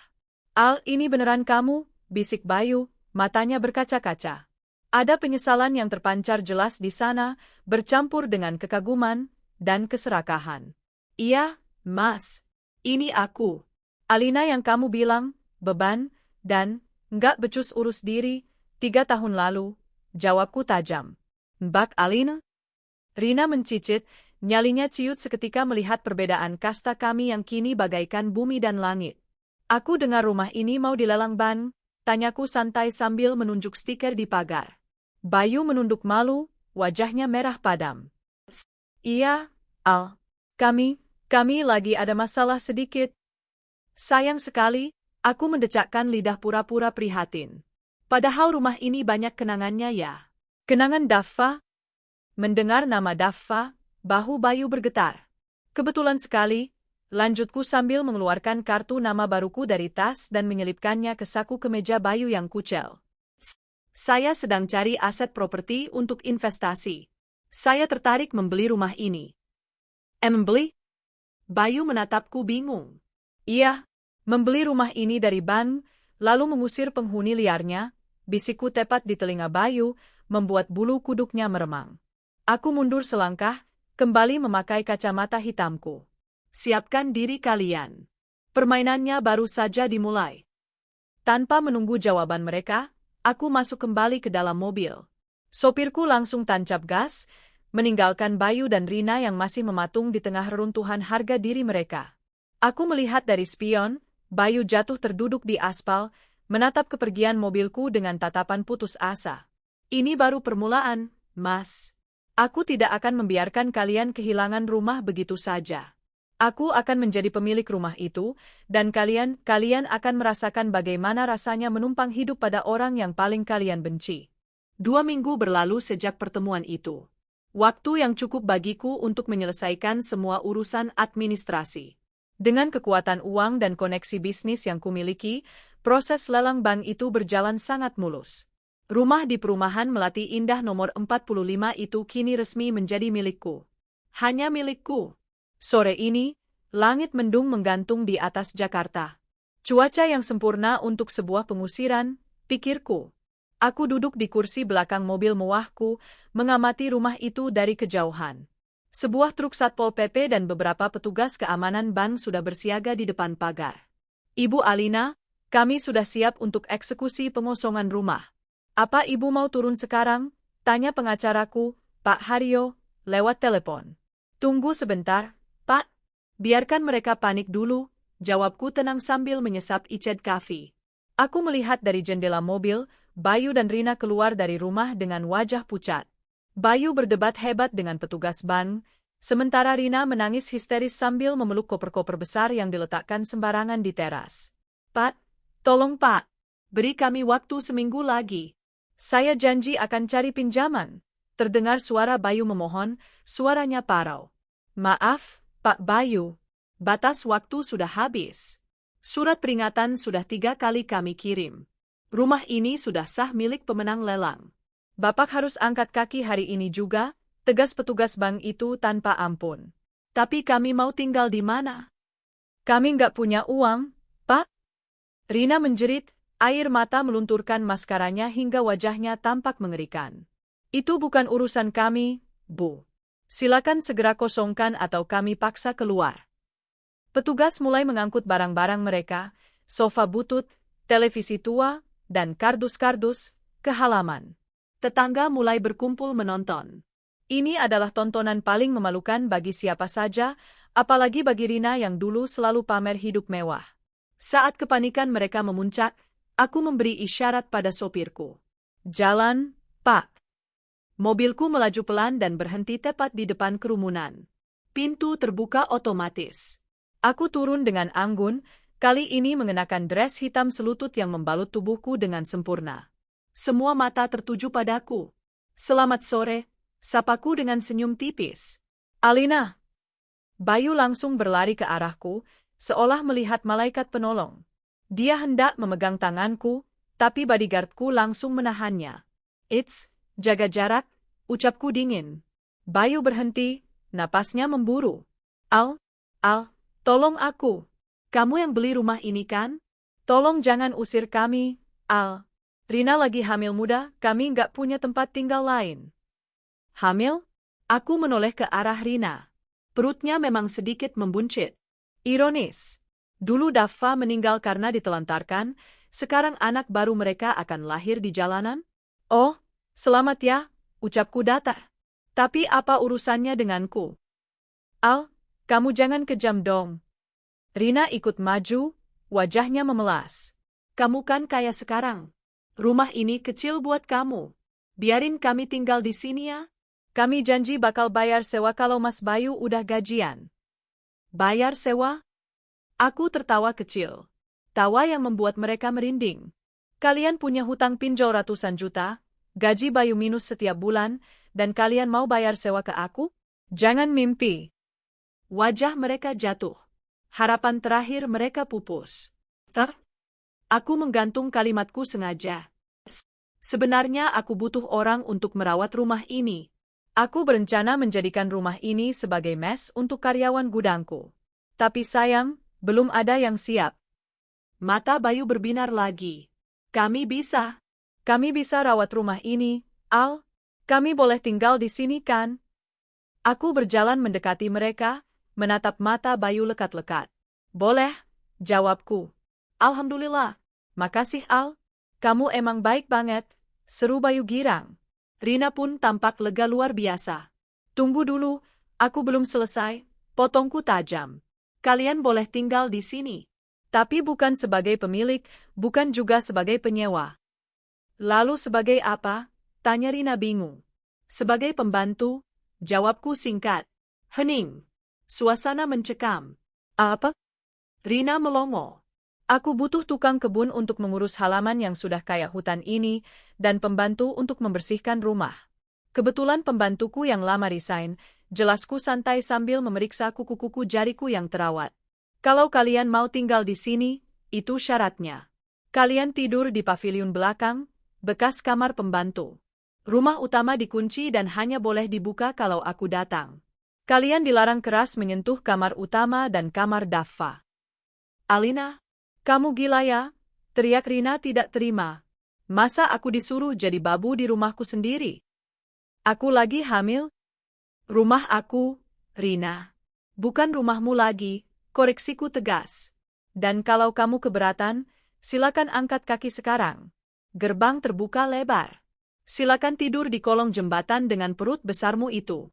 Al, ini beneran kamu? Bisik Bayu, matanya berkaca-kaca. Ada penyesalan yang terpancar jelas di sana, bercampur dengan kekaguman dan keserakahan. Iya, Mas. Ini aku. Alina yang kamu bilang, beban, dan nggak becus urus diri, 3 tahun lalu, jawabku tajam. Mbak Alina? Rina mencicit, nyalinya ciut seketika melihat perbedaan kasta kami yang kini bagaikan bumi dan langit. Aku dengar rumah ini mau dilelang Ban, tanyaku santai sambil menunjuk stiker di pagar. Bayu menunduk malu, wajahnya merah padam. Iya, Al. Kami lagi ada masalah sedikit. Sayang sekali, aku mendecakkan lidah pura-pura prihatin. Padahal rumah ini banyak kenangannya ya. Kenangan Daffa? Mendengar nama Daffa, bahu Bayu bergetar. Kebetulan sekali, lanjutku sambil mengeluarkan kartu nama baruku dari tas dan menyelipkannya ke saku kemeja Bayu yang kucel. Saya sedang cari aset properti untuk investasi. Saya tertarik membeli rumah ini. Membeli? Bayu menatapku bingung. Iya, membeli rumah ini dari Ban, lalu mengusir penghuni liarnya, bisikku tepat di telinga Bayu, membuat bulu kuduknya meremang. Aku mundur selangkah, kembali memakai kacamata hitamku. Siapkan diri kalian. Permainannya baru saja dimulai. Tanpa menunggu jawaban mereka, aku masuk kembali ke dalam mobil. Sopirku langsung tancap gas, meninggalkan Bayu dan Rina yang masih mematung di tengah reruntuhan harga diri mereka. Aku melihat dari spion, Bayu jatuh terduduk di aspal, menatap kepergian mobilku dengan tatapan putus asa. Ini baru permulaan, Mas. Aku tidak akan membiarkan kalian kehilangan rumah begitu saja. Aku akan menjadi pemilik rumah itu, dan kalian akan merasakan bagaimana rasanya menumpang hidup pada orang yang paling kalian benci. 2 minggu berlalu sejak pertemuan itu. Waktu yang cukup bagiku untuk menyelesaikan semua urusan administrasi. Dengan kekuatan uang dan koneksi bisnis yang kumiliki, proses lelang bank itu berjalan sangat mulus. Rumah di perumahan Melati Indah nomor 45 itu kini resmi menjadi milikku. Hanya milikku. Sore ini, langit mendung menggantung di atas Jakarta. Cuaca yang sempurna untuk sebuah pengusiran, pikirku. Aku duduk di kursi belakang mobil mewahku, mengamati rumah itu dari kejauhan. Sebuah truk Satpol PP dan beberapa petugas keamanan bank sudah bersiaga di depan pagar. Ibu Alina, kami sudah siap untuk eksekusi pengosongan rumah. Apa ibu mau turun sekarang? Tanya pengacaraku, Pak Haryo, lewat telepon. Tunggu sebentar, Pak. Biarkan mereka panik dulu, jawabku tenang sambil menyesap iced kafi. Aku melihat dari jendela mobil, Bayu dan Rina keluar dari rumah dengan wajah pucat. Bayu berdebat hebat dengan petugas bank, sementara Rina menangis histeris sambil memeluk koper-koper besar yang diletakkan sembarangan di teras. Pak, tolong Pak, beri kami waktu seminggu lagi. Saya janji akan cari pinjaman. Terdengar suara Bayu memohon, suaranya parau. Maaf, Pak Bayu, batas waktu sudah habis. Surat peringatan sudah 3 kali kami kirim. Rumah ini sudah sah milik pemenang lelang. Bapak harus angkat kaki hari ini juga, tegas petugas bank itu tanpa ampun. Tapi kami mau tinggal di mana? Kami nggak punya uang, Pak. Rina menjerit, air mata melunturkan maskaranya hingga wajahnya tampak mengerikan. Itu bukan urusan kami, Bu. Silakan segera kosongkan atau kami paksa keluar. Petugas mulai mengangkut barang-barang mereka, sofa butut, televisi tua, dan kardus-kardus, ke halaman. Tetangga mulai berkumpul menonton. Ini adalah tontonan paling memalukan bagi siapa saja, apalagi bagi Rina yang dulu selalu pamer hidup mewah. Saat kepanikan mereka memuncak, aku memberi isyarat pada sopirku. Jalan, Pak. Mobilku melaju pelan dan berhenti tepat di depan kerumunan. Pintu terbuka otomatis. Aku turun dengan anggun, kali ini mengenakan dress hitam selutut yang membalut tubuhku dengan sempurna. Semua mata tertuju padaku. Selamat sore, sapaku dengan senyum tipis. Alina. Bayu langsung berlari ke arahku, seolah melihat malaikat penolong. Dia hendak memegang tanganku, tapi bodyguardku langsung menahannya. Jaga jarak, ucapku dingin. Bayu berhenti, napasnya memburu. Al, tolong aku. Kamu yang beli rumah ini kan? Tolong jangan usir kami, Al. Rina lagi hamil muda, kami nggak punya tempat tinggal lain. Hamil? Aku menoleh ke arah Rina. Perutnya memang sedikit membuncit. Ironis. Dulu Daffa meninggal karena ditelantarkan, sekarang anak baru mereka akan lahir di jalanan? Oh, selamat ya, ucapku datar. Tapi apa urusannya denganku? Al, kamu jangan kejam dong. Rina ikut maju, wajahnya memelas. Kamu kan kaya sekarang. Rumah ini kecil buat kamu. Biarin kami tinggal di sini ya. Kami janji bakal bayar sewa kalau Mas Bayu udah gajian. Bayar sewa? Aku tertawa kecil. Tawa yang membuat mereka merinding. Kalian punya hutang pinjol ratusan juta, gaji Bayu minus setiap bulan, dan kalian mau bayar sewa ke aku? Jangan mimpi. Wajah mereka jatuh. Harapan terakhir mereka pupus. Aku menggantung kalimatku sengaja. Sebenarnya aku butuh orang untuk merawat rumah ini. Aku berencana menjadikan rumah ini sebagai mes untuk karyawan gudangku. Tapi sayang, belum ada yang siap. Mata Bayu berbinar lagi. Kami bisa rawat rumah ini, Al. Kami boleh tinggal di sini kan? Aku berjalan mendekati mereka, menatap mata Bayu lekat-lekat. Boleh, jawabku. Alhamdulillah. Makasih, Al. Kamu emang baik banget, seru Bayu girang. Rina pun tampak lega luar biasa. Tunggu dulu, aku belum selesai, potongku tajam. Kalian boleh tinggal di sini. Tapi bukan sebagai pemilik, bukan juga sebagai penyewa. Lalu sebagai apa? Tanya Rina bingung. Sebagai pembantu, jawabku singkat. Hening. Suasana mencekam. Apa? Rina melongo. Aku butuh tukang kebun untuk mengurus halaman yang sudah kayak hutan ini, dan pembantu untuk membersihkan rumah. Kebetulan pembantuku yang lama resign, jelasku santai sambil memeriksa kuku-kuku jariku yang terawat. Kalau kalian mau tinggal di sini, itu syaratnya. Kalian tidur di pavilion belakang, bekas kamar pembantu. Rumah utama dikunci dan hanya boleh dibuka kalau aku datang. Kalian dilarang keras menyentuh kamar utama dan kamar Daffa. Alina, kamu gila ya? Teriak Rina tidak terima. Masa aku disuruh jadi babu di rumahku sendiri? Aku lagi hamil? Rumah aku, Rina. Bukan rumahmu lagi, koreksiku tegas. Dan kalau kamu keberatan, silakan angkat kaki sekarang. Gerbang terbuka lebar. Silakan tidur di kolong jembatan dengan perut besarmu itu.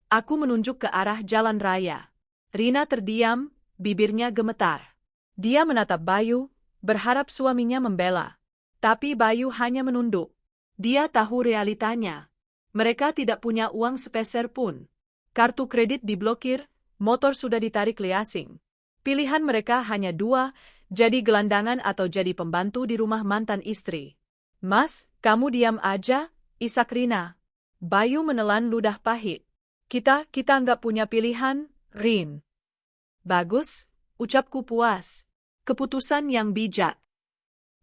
Aku menunjuk ke arah jalan raya. Rina terdiam, bibirnya gemetar. Dia menatap Bayu, berharap suaminya membela. Tapi Bayu hanya menunduk. Dia tahu realitanya. Mereka tidak punya uang sepeser pun. Kartu kredit diblokir, motor sudah ditarik liasing. Pilihan mereka hanya dua, jadi gelandangan atau jadi pembantu di rumah mantan istri. Mas, kamu diam aja, isak Rina. Bayu menelan ludah pahit. Kita nggak punya pilihan, Rin. Bagus, ucapku puas. Keputusan yang bijak.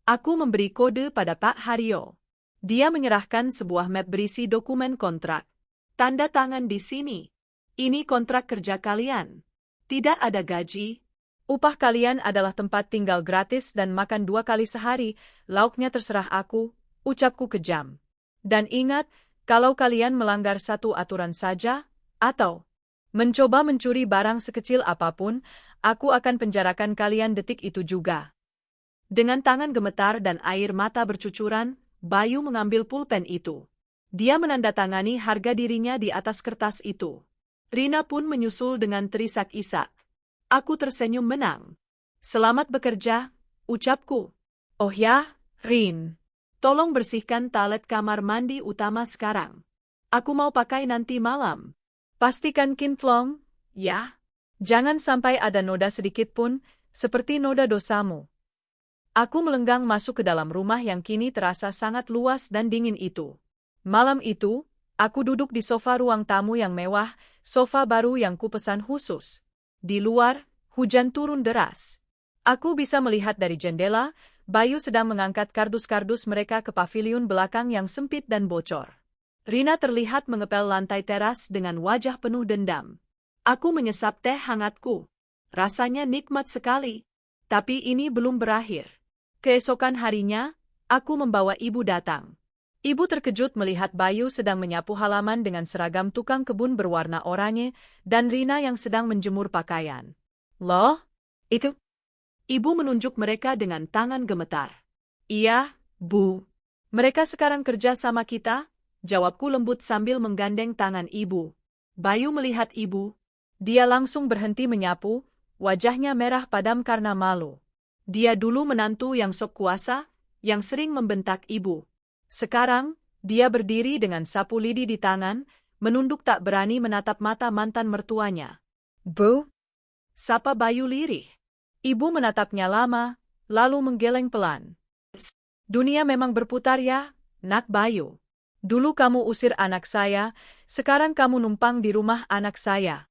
Aku memberi kode pada Pak Haryo. Dia menyerahkan sebuah map berisi dokumen kontrak. Tanda tangan di sini. Ini kontrak kerja kalian. Tidak ada gaji. Upah kalian adalah tempat tinggal gratis dan makan 2 kali sehari, lauknya terserah aku, ucapku kejam. Dan ingat, kalau kalian melanggar satu aturan saja, atau mencoba mencuri barang sekecil apapun, aku akan penjarakan kalian detik itu juga. Dengan tangan gemetar dan air mata bercucuran, Bayu mengambil pulpen itu. Dia menandatangani harga dirinya di atas kertas itu. Rina pun menyusul dengan terisak-isak. Aku tersenyum menang. Selamat bekerja, ucapku. Oh ya, Rin. Tolong bersihkan toilet kamar mandi utama sekarang. Aku mau pakai nanti malam. Pastikan kinclong, ya. Jangan sampai ada noda sedikit pun, seperti noda dosamu. Aku melenggang masuk ke dalam rumah yang kini terasa sangat luas dan dingin itu. Malam itu, aku duduk di sofa ruang tamu yang mewah, sofa baru yang kupesan khusus. Di luar, hujan turun deras. Aku bisa melihat dari jendela, Bayu sedang mengangkat kardus-kardus mereka ke paviliun belakang yang sempit dan bocor. Rina terlihat mengepel lantai teras dengan wajah penuh dendam. Aku menyesap teh hangatku. Rasanya nikmat sekali. Tapi ini belum berakhir. Keesokan harinya, aku membawa ibu datang. Ibu terkejut melihat Bayu sedang menyapu halaman dengan seragam tukang kebun berwarna oranye dan Rina yang sedang menjemur pakaian. Loh, itu? Ibu menunjuk mereka dengan tangan gemetar. Iya, Bu. Mereka sekarang kerja sama kita, jawabku lembut sambil menggandeng tangan ibu. Bayu melihat ibu. Dia langsung berhenti menyapu, wajahnya merah padam karena malu. Dia dulu menantu yang sok kuasa, yang sering membentak ibu. Sekarang, dia berdiri dengan sapu lidi di tangan, menunduk tak berani menatap mata mantan mertuanya. Bu? Sapa Bayu lirih. Ibu menatapnya lama, lalu menggeleng pelan. Dunia memang berputar ya, Nak Bayu. Dulu kamu usir anak saya, sekarang kamu numpang di rumah anak saya.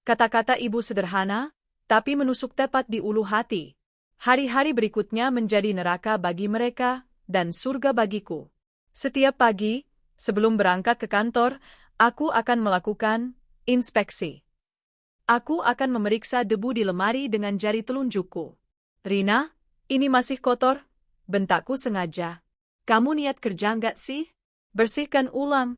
Kata-kata ibu sederhana, tapi menusuk tepat di ulu hati. Hari-hari berikutnya menjadi neraka bagi mereka, dan surga bagiku. Setiap pagi, sebelum berangkat ke kantor, aku akan melakukan inspeksi. Aku akan memeriksa debu di lemari dengan jari telunjukku. Rina, ini masih kotor, bentakku sengaja. Kamu niat kerja nggak sih? Bersihkan ulang.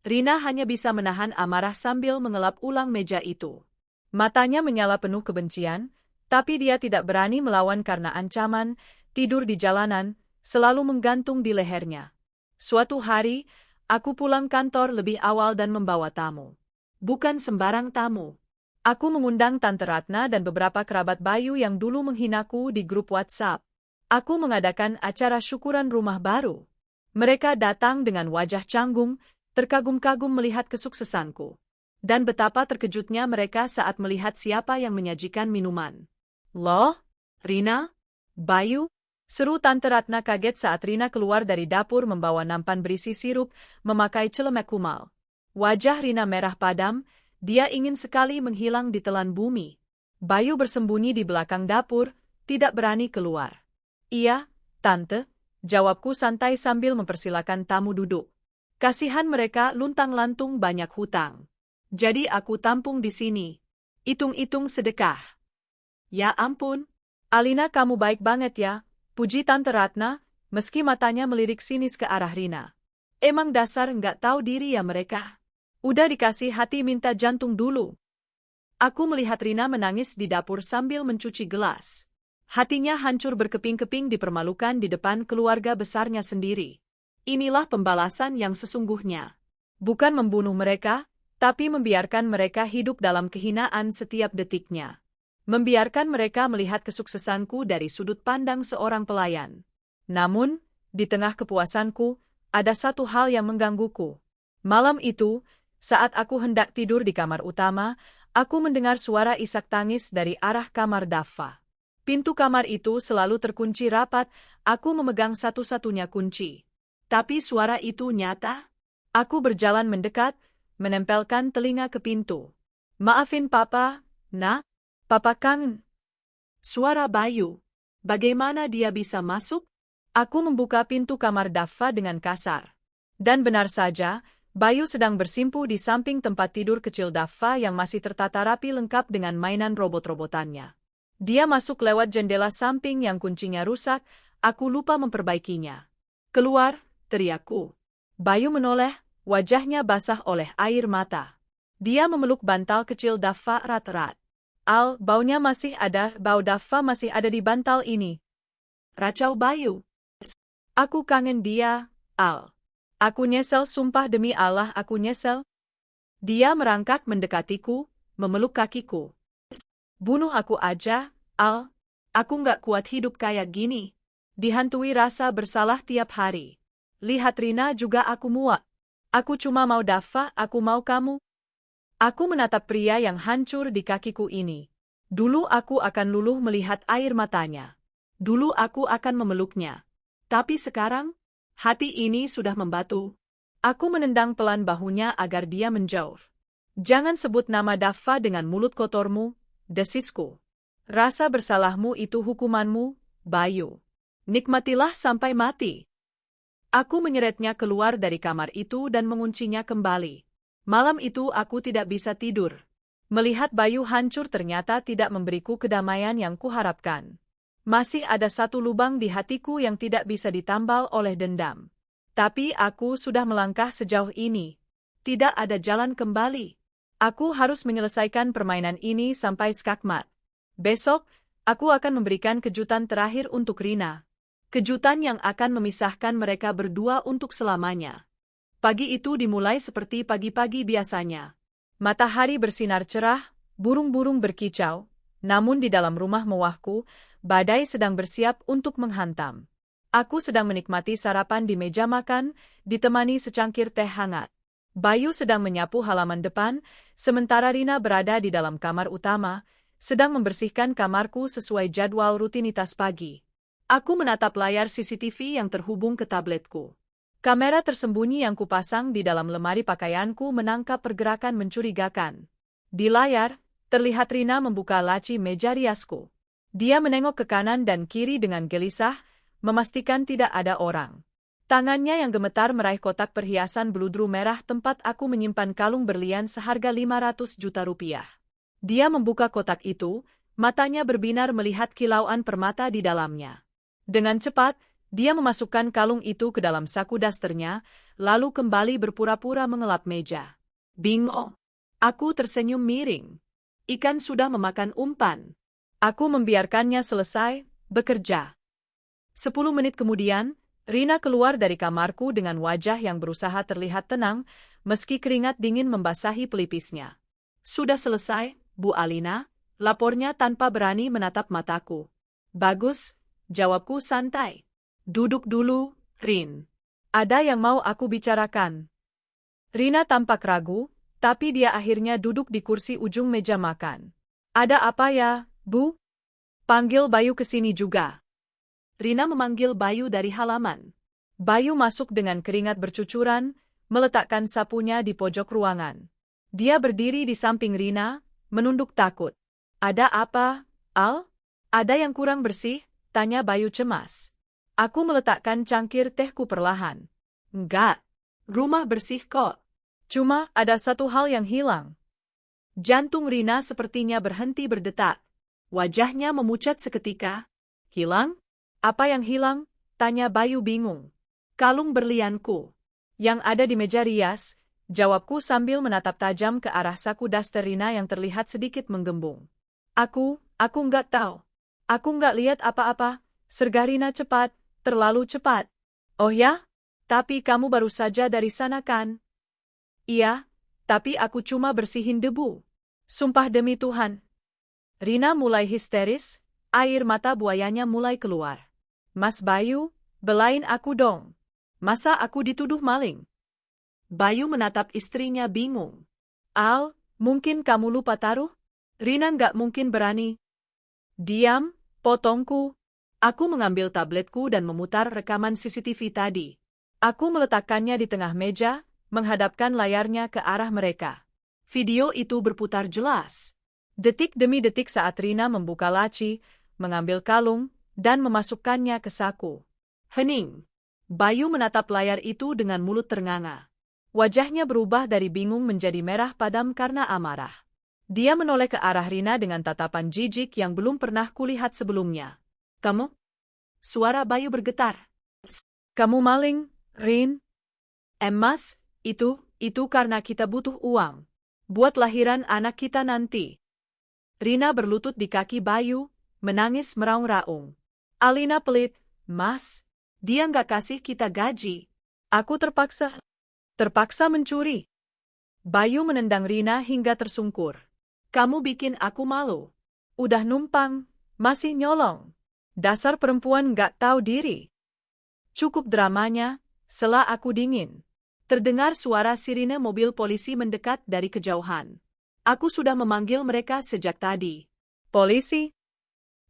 Rina hanya bisa menahan amarah sambil mengelap ulang meja itu. Matanya menyala penuh kebencian, tapi dia tidak berani melawan karena ancaman, tidur di jalanan, selalu menggantung di lehernya. Suatu hari, aku pulang kantor lebih awal dan membawa tamu. Bukan sembarang tamu. Aku mengundang Tante Ratna dan beberapa kerabat Bayu yang dulu menghinaku di grup WhatsApp. Aku mengadakan acara syukuran rumah baru. Mereka datang dengan wajah canggung, terkagum-kagum melihat kesuksesanku. Dan betapa terkejutnya mereka saat melihat siapa yang menyajikan minuman. Loh, Rina? Bayu? Seru Tante Ratna kaget saat Rina keluar dari dapur membawa nampan berisi sirup, memakai celemek kumal. Wajah Rina merah padam, dia ingin sekali menghilang di telan bumi. Bayu bersembunyi di belakang dapur, tidak berani keluar. Iya, Tante, jawabku santai sambil mempersilakan tamu duduk. Kasihan mereka luntang-lantung banyak hutang. Jadi aku tampung di sini. Hitung-hitung sedekah. Ya ampun, Alina kamu baik banget ya, puji Tante Ratna, meski matanya melirik sinis ke arah Rina. Emang dasar nggak tahu diri ya mereka. Udah dikasih hati minta jantung dulu. Aku melihat Rina menangis di dapur sambil mencuci gelas. Hatinya hancur berkeping-keping dipermalukan di depan keluarga besarnya sendiri. Inilah pembalasan yang sesungguhnya. Bukan membunuh mereka, tapi membiarkan mereka hidup dalam kehinaan setiap detiknya. Membiarkan mereka melihat kesuksesanku dari sudut pandang seorang pelayan. Namun, di tengah kepuasanku, ada satu hal yang menggangguku. Malam itu, saat aku hendak tidur di kamar utama, aku mendengar suara isak tangis dari arah kamar Daffa. Pintu kamar itu selalu terkunci rapat, aku memegang satu-satunya kunci. Tapi suara itu nyata. Aku berjalan mendekat, menempelkan telinga ke pintu. Maafin Papa, Nak. Papa kangen. Suara Bayu. Bagaimana dia bisa masuk? Aku membuka pintu kamar Daffa dengan kasar. Dan benar saja, Bayu sedang bersimpu di samping tempat tidur kecil Daffa yang masih tertata rapi lengkap dengan mainan robot-robotannya. Dia masuk lewat jendela samping yang kuncinya rusak, aku lupa memperbaikinya. Keluar, teriakku. Bayu menoleh, wajahnya basah oleh air mata. Dia memeluk bantal kecil Daffa erat-erat. Al, baunya masih ada, bau Daffa masih ada di bantal ini. Racau Bayu. Aku kangen dia, Al. Aku nyesel, sumpah demi Allah aku nyesel. Dia merangkak mendekatiku, memeluk kakiku. Bunuh aku aja, Al. Aku nggak kuat hidup kayak gini. dihantui rasa bersalah tiap hari. Lihat Rina juga aku muak. Aku cuma mau Daffa, aku mau kamu. Aku menatap pria yang hancur di kakiku ini. Dulu aku akan luluh melihat air matanya. Dulu aku akan memeluknya. Tapi sekarang, hati ini sudah membatu. Aku menendang pelan bahunya agar dia menjauh. Jangan sebut nama Daffa dengan mulut kotormu, desisku. Rasa bersalahmu itu hukumanmu, Bayu. Nikmatilah sampai mati. Aku menyeretnya keluar dari kamar itu dan menguncinya kembali. Malam itu aku tidak bisa tidur. Melihat Bayu hancur ternyata tidak memberiku kedamaian yang kuharapkan. Masih ada satu lubang di hatiku yang tidak bisa ditambal oleh dendam. Tapi aku sudah melangkah sejauh ini. Tidak ada jalan kembali. Aku harus menyelesaikan permainan ini sampai skakmat. Besok, aku akan memberikan kejutan terakhir untuk Rina. Kejutan yang akan memisahkan mereka berdua untuk selamanya. Pagi itu dimulai seperti pagi-pagi biasanya. Matahari bersinar cerah, burung-burung berkicau, namun di dalam rumah mewahku, badai sedang bersiap untuk menghantam. Aku sedang menikmati sarapan di meja makan, ditemani secangkir teh hangat. Bayu sedang menyapu halaman depan, sementara Rina berada di dalam kamar utama, sedang membersihkan kamarku sesuai jadwal rutinitas pagi. Aku menatap layar CCTV yang terhubung ke tabletku. Kamera tersembunyi yang kupasang di dalam lemari pakaianku menangkap pergerakan mencurigakan. Di layar, terlihat Rina membuka laci meja riasku. Dia menengok ke kanan dan kiri dengan gelisah, memastikan tidak ada orang. Tangannya yang gemetar meraih kotak perhiasan beludru merah tempat aku menyimpan kalung berlian seharga 500 juta rupiah. Dia membuka kotak itu, matanya berbinar melihat kilauan permata di dalamnya. Dengan cepat, dia memasukkan kalung itu ke dalam saku dasternya, lalu kembali berpura-pura mengelap meja. Bingo! Aku tersenyum miring. Ikan sudah memakan umpan. Aku membiarkannya selesai, bekerja. 10 menit kemudian, Rina keluar dari kamarku dengan wajah yang berusaha terlihat tenang, meski keringat dingin membasahi pelipisnya. Sudah selesai, Bu Alina, lapornya tanpa berani menatap mataku. Bagus, jawabku santai. Duduk dulu, Rin. Ada yang mau aku bicarakan. Rina tampak ragu, tapi dia akhirnya duduk di kursi ujung meja makan. Ada apa ya, Bu? Panggil Bayu ke sini juga. Rina memanggil Bayu dari halaman. Bayu masuk dengan keringat bercucuran, meletakkan sapunya di pojok ruangan. Dia berdiri di samping Rina, menunduk takut. Ada apa, Al? Ada yang kurang bersih? Tanya Bayu cemas. Aku meletakkan cangkir tehku perlahan. Enggak, rumah bersih kok. Cuma ada satu hal yang hilang. Jantung Rina sepertinya berhenti berdetak. Wajahnya memucat seketika. Hilang? Apa yang hilang? Tanya Bayu bingung. Kalung berlianku. Yang ada di meja rias, jawabku sambil menatap tajam ke arah saku daster Rina yang terlihat sedikit menggembung. Aku nggak tahu. Aku nggak lihat apa-apa, sergah Rina cepat. Terlalu cepat. Oh ya? Tapi kamu baru saja dari sana kan? Iya, tapi aku cuma bersihin debu. Sumpah demi Tuhan. Rina mulai histeris, air mata buayanya mulai keluar. Mas Bayu, belain aku dong. Masa aku dituduh maling? Bayu menatap istrinya bingung. Al, mungkin kamu lupa taruh? Rina nggak mungkin berani. Diam, potongku. Aku mengambil tabletku dan memutar rekaman CCTV tadi. Aku meletakkannya di tengah meja, menghadapkan layarnya ke arah mereka. Video itu berputar jelas. Detik demi detik saat Rina membuka laci, mengambil kalung, dan memasukkannya ke saku. Hening. Bayu menatap layar itu dengan mulut ternganga. Wajahnya berubah dari bingung menjadi merah padam karena amarah. Dia menoleh ke arah Rina dengan tatapan jijik yang belum pernah kulihat sebelumnya. Kamu? Suara Bayu bergetar. Kamu maling, Rin? Mas, itu karena kita butuh uang. Buat lahiran anak kita nanti. Rina berlutut di kaki Bayu, menangis meraung-raung. Alina pelit, Mas, dia nggak kasih kita gaji. Aku terpaksa mencuri. Bayu menendang Rina hingga tersungkur. Kamu bikin aku malu. Udah numpang, masih nyolong. Dasar perempuan gak tahu diri. Cukup dramanya, sela aku dingin. Terdengar suara sirine mobil polisi mendekat dari kejauhan. Aku sudah memanggil mereka sejak tadi. Polisi?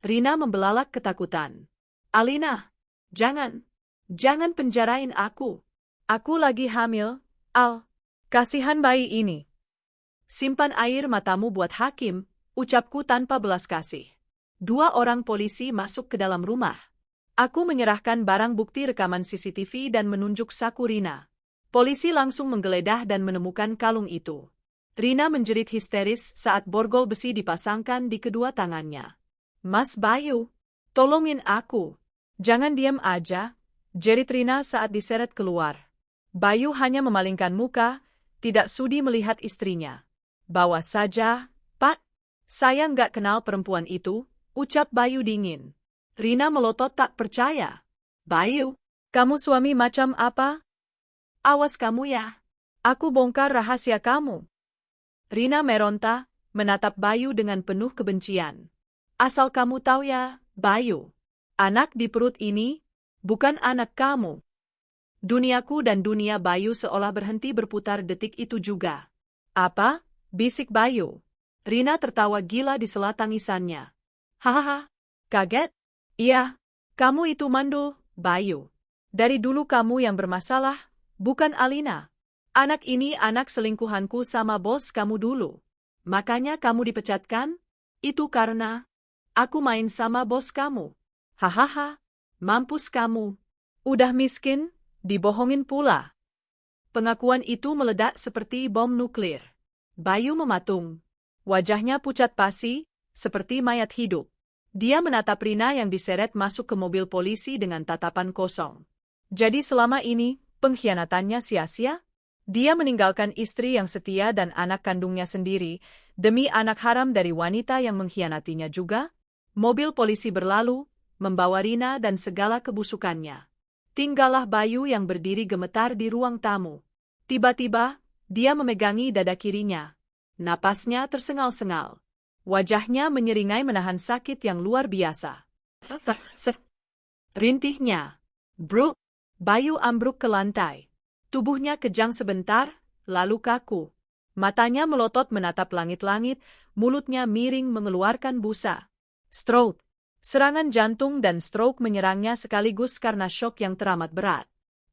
Rina membelalak ketakutan. Alina, jangan penjarain aku. Aku lagi hamil, Al. Kasihan bayi ini. Simpan air matamu buat hakim, ucapku tanpa belas kasih. 2 orang polisi masuk ke dalam rumah. Aku menyerahkan barang bukti rekaman CCTV dan menunjuk saku Rina. Polisi langsung menggeledah dan menemukan kalung itu. Rina menjerit histeris saat borgol besi dipasangkan di kedua tangannya. Mas Bayu, tolongin aku. Jangan diam aja, jerit Rina saat diseret keluar. Bayu hanya memalingkan muka, tidak sudi melihat istrinya. Bawa saja, Pak. Saya nggak kenal perempuan itu, ucap Bayu dingin. Rina melotot tak percaya. Bayu, kamu suami macam apa? Awas kamu ya. Aku bongkar rahasia kamu. Rina meronta, menatap Bayu dengan penuh kebencian. Asal kamu tahu ya, Bayu. Anak di perut ini, bukan anak kamu. Duniaku dan dunia Bayu seolah berhenti berputar detik itu juga. Apa? Bisik Bayu. Rina tertawa gila di sela tangisannya. Hahaha, kaget? Iya, kamu itu mandul, Bayu. Dari dulu kamu yang bermasalah, bukan Alina. Anak ini anak selingkuhanku sama bos kamu dulu. Makanya kamu dipecatkan? Itu karena aku main sama bos kamu. Hahaha, mampus kamu. Udah miskin, dibohongin pula. Pengakuan itu meledak seperti bom nuklir. Bayu mematung. Wajahnya pucat pasi, seperti mayat hidup. Dia menatap Rina yang diseret masuk ke mobil polisi dengan tatapan kosong. Jadi selama ini, pengkhianatannya sia-sia? Dia meninggalkan istri yang setia dan anak kandungnya sendiri, demi anak haram dari wanita yang mengkhianatinya juga? Mobil polisi berlalu, membawa Rina dan segala kebusukannya. Tinggallah Bayu yang berdiri gemetar di ruang tamu. Tiba-tiba, dia memegangi dada kirinya. Napasnya tersengal-sengal. Wajahnya menyeringai menahan sakit yang luar biasa. Rintihnya. Bruk. Bayu ambruk ke lantai. Tubuhnya kejang sebentar, lalu kaku. Matanya melotot menatap langit-langit, mulutnya miring mengeluarkan busa. Stroke. Serangan jantung dan stroke menyerangnya sekaligus karena syok yang teramat berat.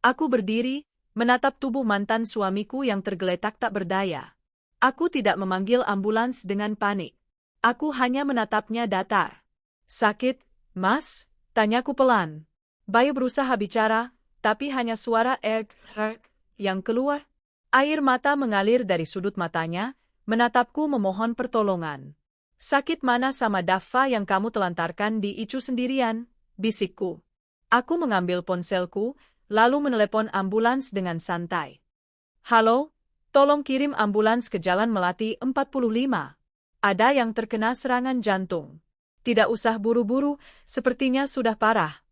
Aku berdiri, menatap tubuh mantan suamiku yang tergeletak tak berdaya. Aku tidak memanggil ambulans dengan panik. Aku hanya menatapnya datar. Sakit, Mas? Tanyaku pelan. Bayu berusaha bicara, tapi hanya suara yang keluar. Air mata mengalir dari sudut matanya, menatapku memohon pertolongan. Sakit mana sama Daffa yang kamu telantarkan di Icu sendirian, bisikku. Aku mengambil ponselku, lalu menelepon ambulans dengan santai. Halo, tolong kirim ambulans ke Jalan Melati 45. Ada yang terkena serangan jantung. Tidak usah buru-buru, sepertinya sudah parah.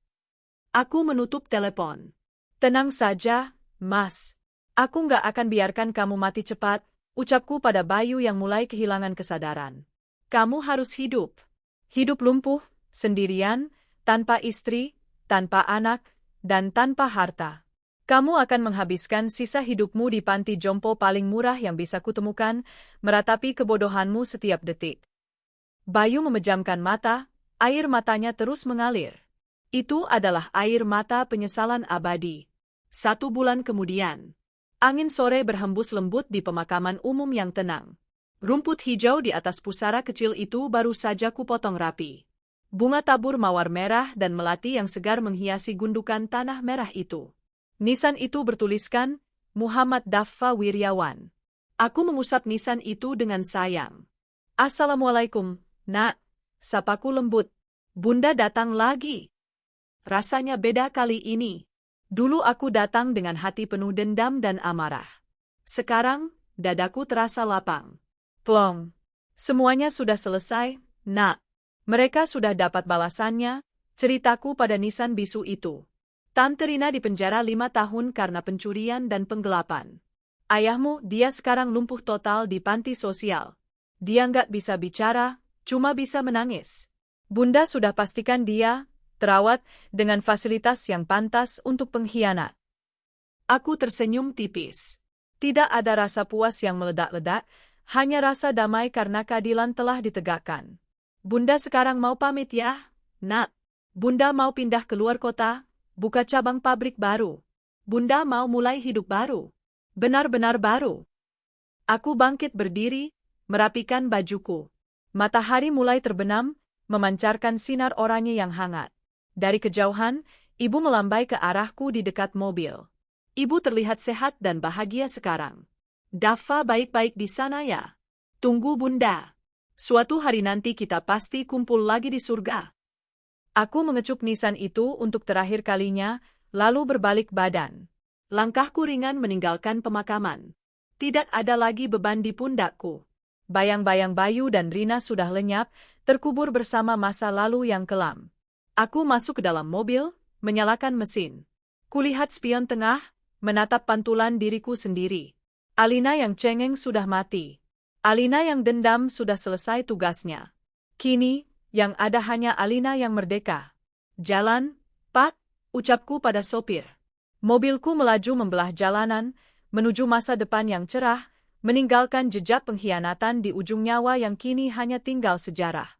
Aku menutup telepon. Tenang saja, Mas. Aku nggak akan biarkan kamu mati cepat, ucapku pada Bayu yang mulai kehilangan kesadaran. Kamu harus hidup. Hidup lumpuh, sendirian, tanpa istri, tanpa anak, dan tanpa harta. Kamu akan menghabiskan sisa hidupmu di panti jompo paling murah yang bisa kutemukan, meratapi kebodohanmu setiap detik. Bayu memejamkan mata, air matanya terus mengalir. Itu adalah air mata penyesalan abadi. 1 bulan kemudian, angin sore berhembus lembut di pemakaman umum yang tenang. Rumput hijau di atas pusara kecil itu baru saja kupotong rapi. Bunga tabur mawar merah dan melati yang segar menghiasi gundukan tanah merah itu. Nisan itu bertuliskan, Muhammad Daffa Wiryawan. Aku mengusap nisan itu dengan sayang. Assalamualaikum, Nak. Sapaku lembut. Bunda datang lagi. Rasanya beda kali ini. Dulu aku datang dengan hati penuh dendam dan amarah. Sekarang, dadaku terasa lapang. Plong. Semuanya sudah selesai, Nak. Mereka sudah dapat balasannya, ceritaku pada nisan bisu itu. Tante Rina dipenjara 5 tahun karena pencurian dan penggelapan. Ayahmu, dia sekarang lumpuh total di panti sosial. Dia nggak bisa bicara, cuma bisa menangis. Bunda sudah pastikan dia, terawat, dengan fasilitas yang pantas untuk pengkhianat. Aku tersenyum tipis. Tidak ada rasa puas yang meledak-ledak, hanya rasa damai karena keadilan telah ditegakkan. Bunda sekarang mau pamit ya, Nak. Bunda mau pindah ke luar kota, buka cabang pabrik baru. Bunda mau mulai hidup baru. Benar-benar baru. Aku bangkit berdiri, merapikan bajuku. Matahari mulai terbenam, memancarkan sinar oranye yang hangat. Dari kejauhan, ibu melambai ke arahku di dekat mobil. Ibu terlihat sehat dan bahagia sekarang. Dava baik-baik di sana ya? Tunggu Bunda. Suatu hari nanti kita pasti kumpul lagi di surga. Aku mengecup nisan itu untuk terakhir kalinya, lalu berbalik badan. Langkahku ringan meninggalkan pemakaman. Tidak ada lagi beban di pundakku. Bayang-bayang Bayu dan Rina sudah lenyap, terkubur bersama masa lalu yang kelam. Aku masuk ke dalam mobil, menyalakan mesin. Kulihat spion tengah, menatap pantulan diriku sendiri. Alina yang cengeng sudah mati. Alina yang dendam sudah selesai tugasnya. Kini, yang ada hanya Alina yang merdeka. Jalan, Pak, ucapku pada sopir. Mobilku melaju membelah jalanan, menuju masa depan yang cerah, meninggalkan jejak pengkhianatan di ujung nyawa yang kini hanya tinggal sejarah.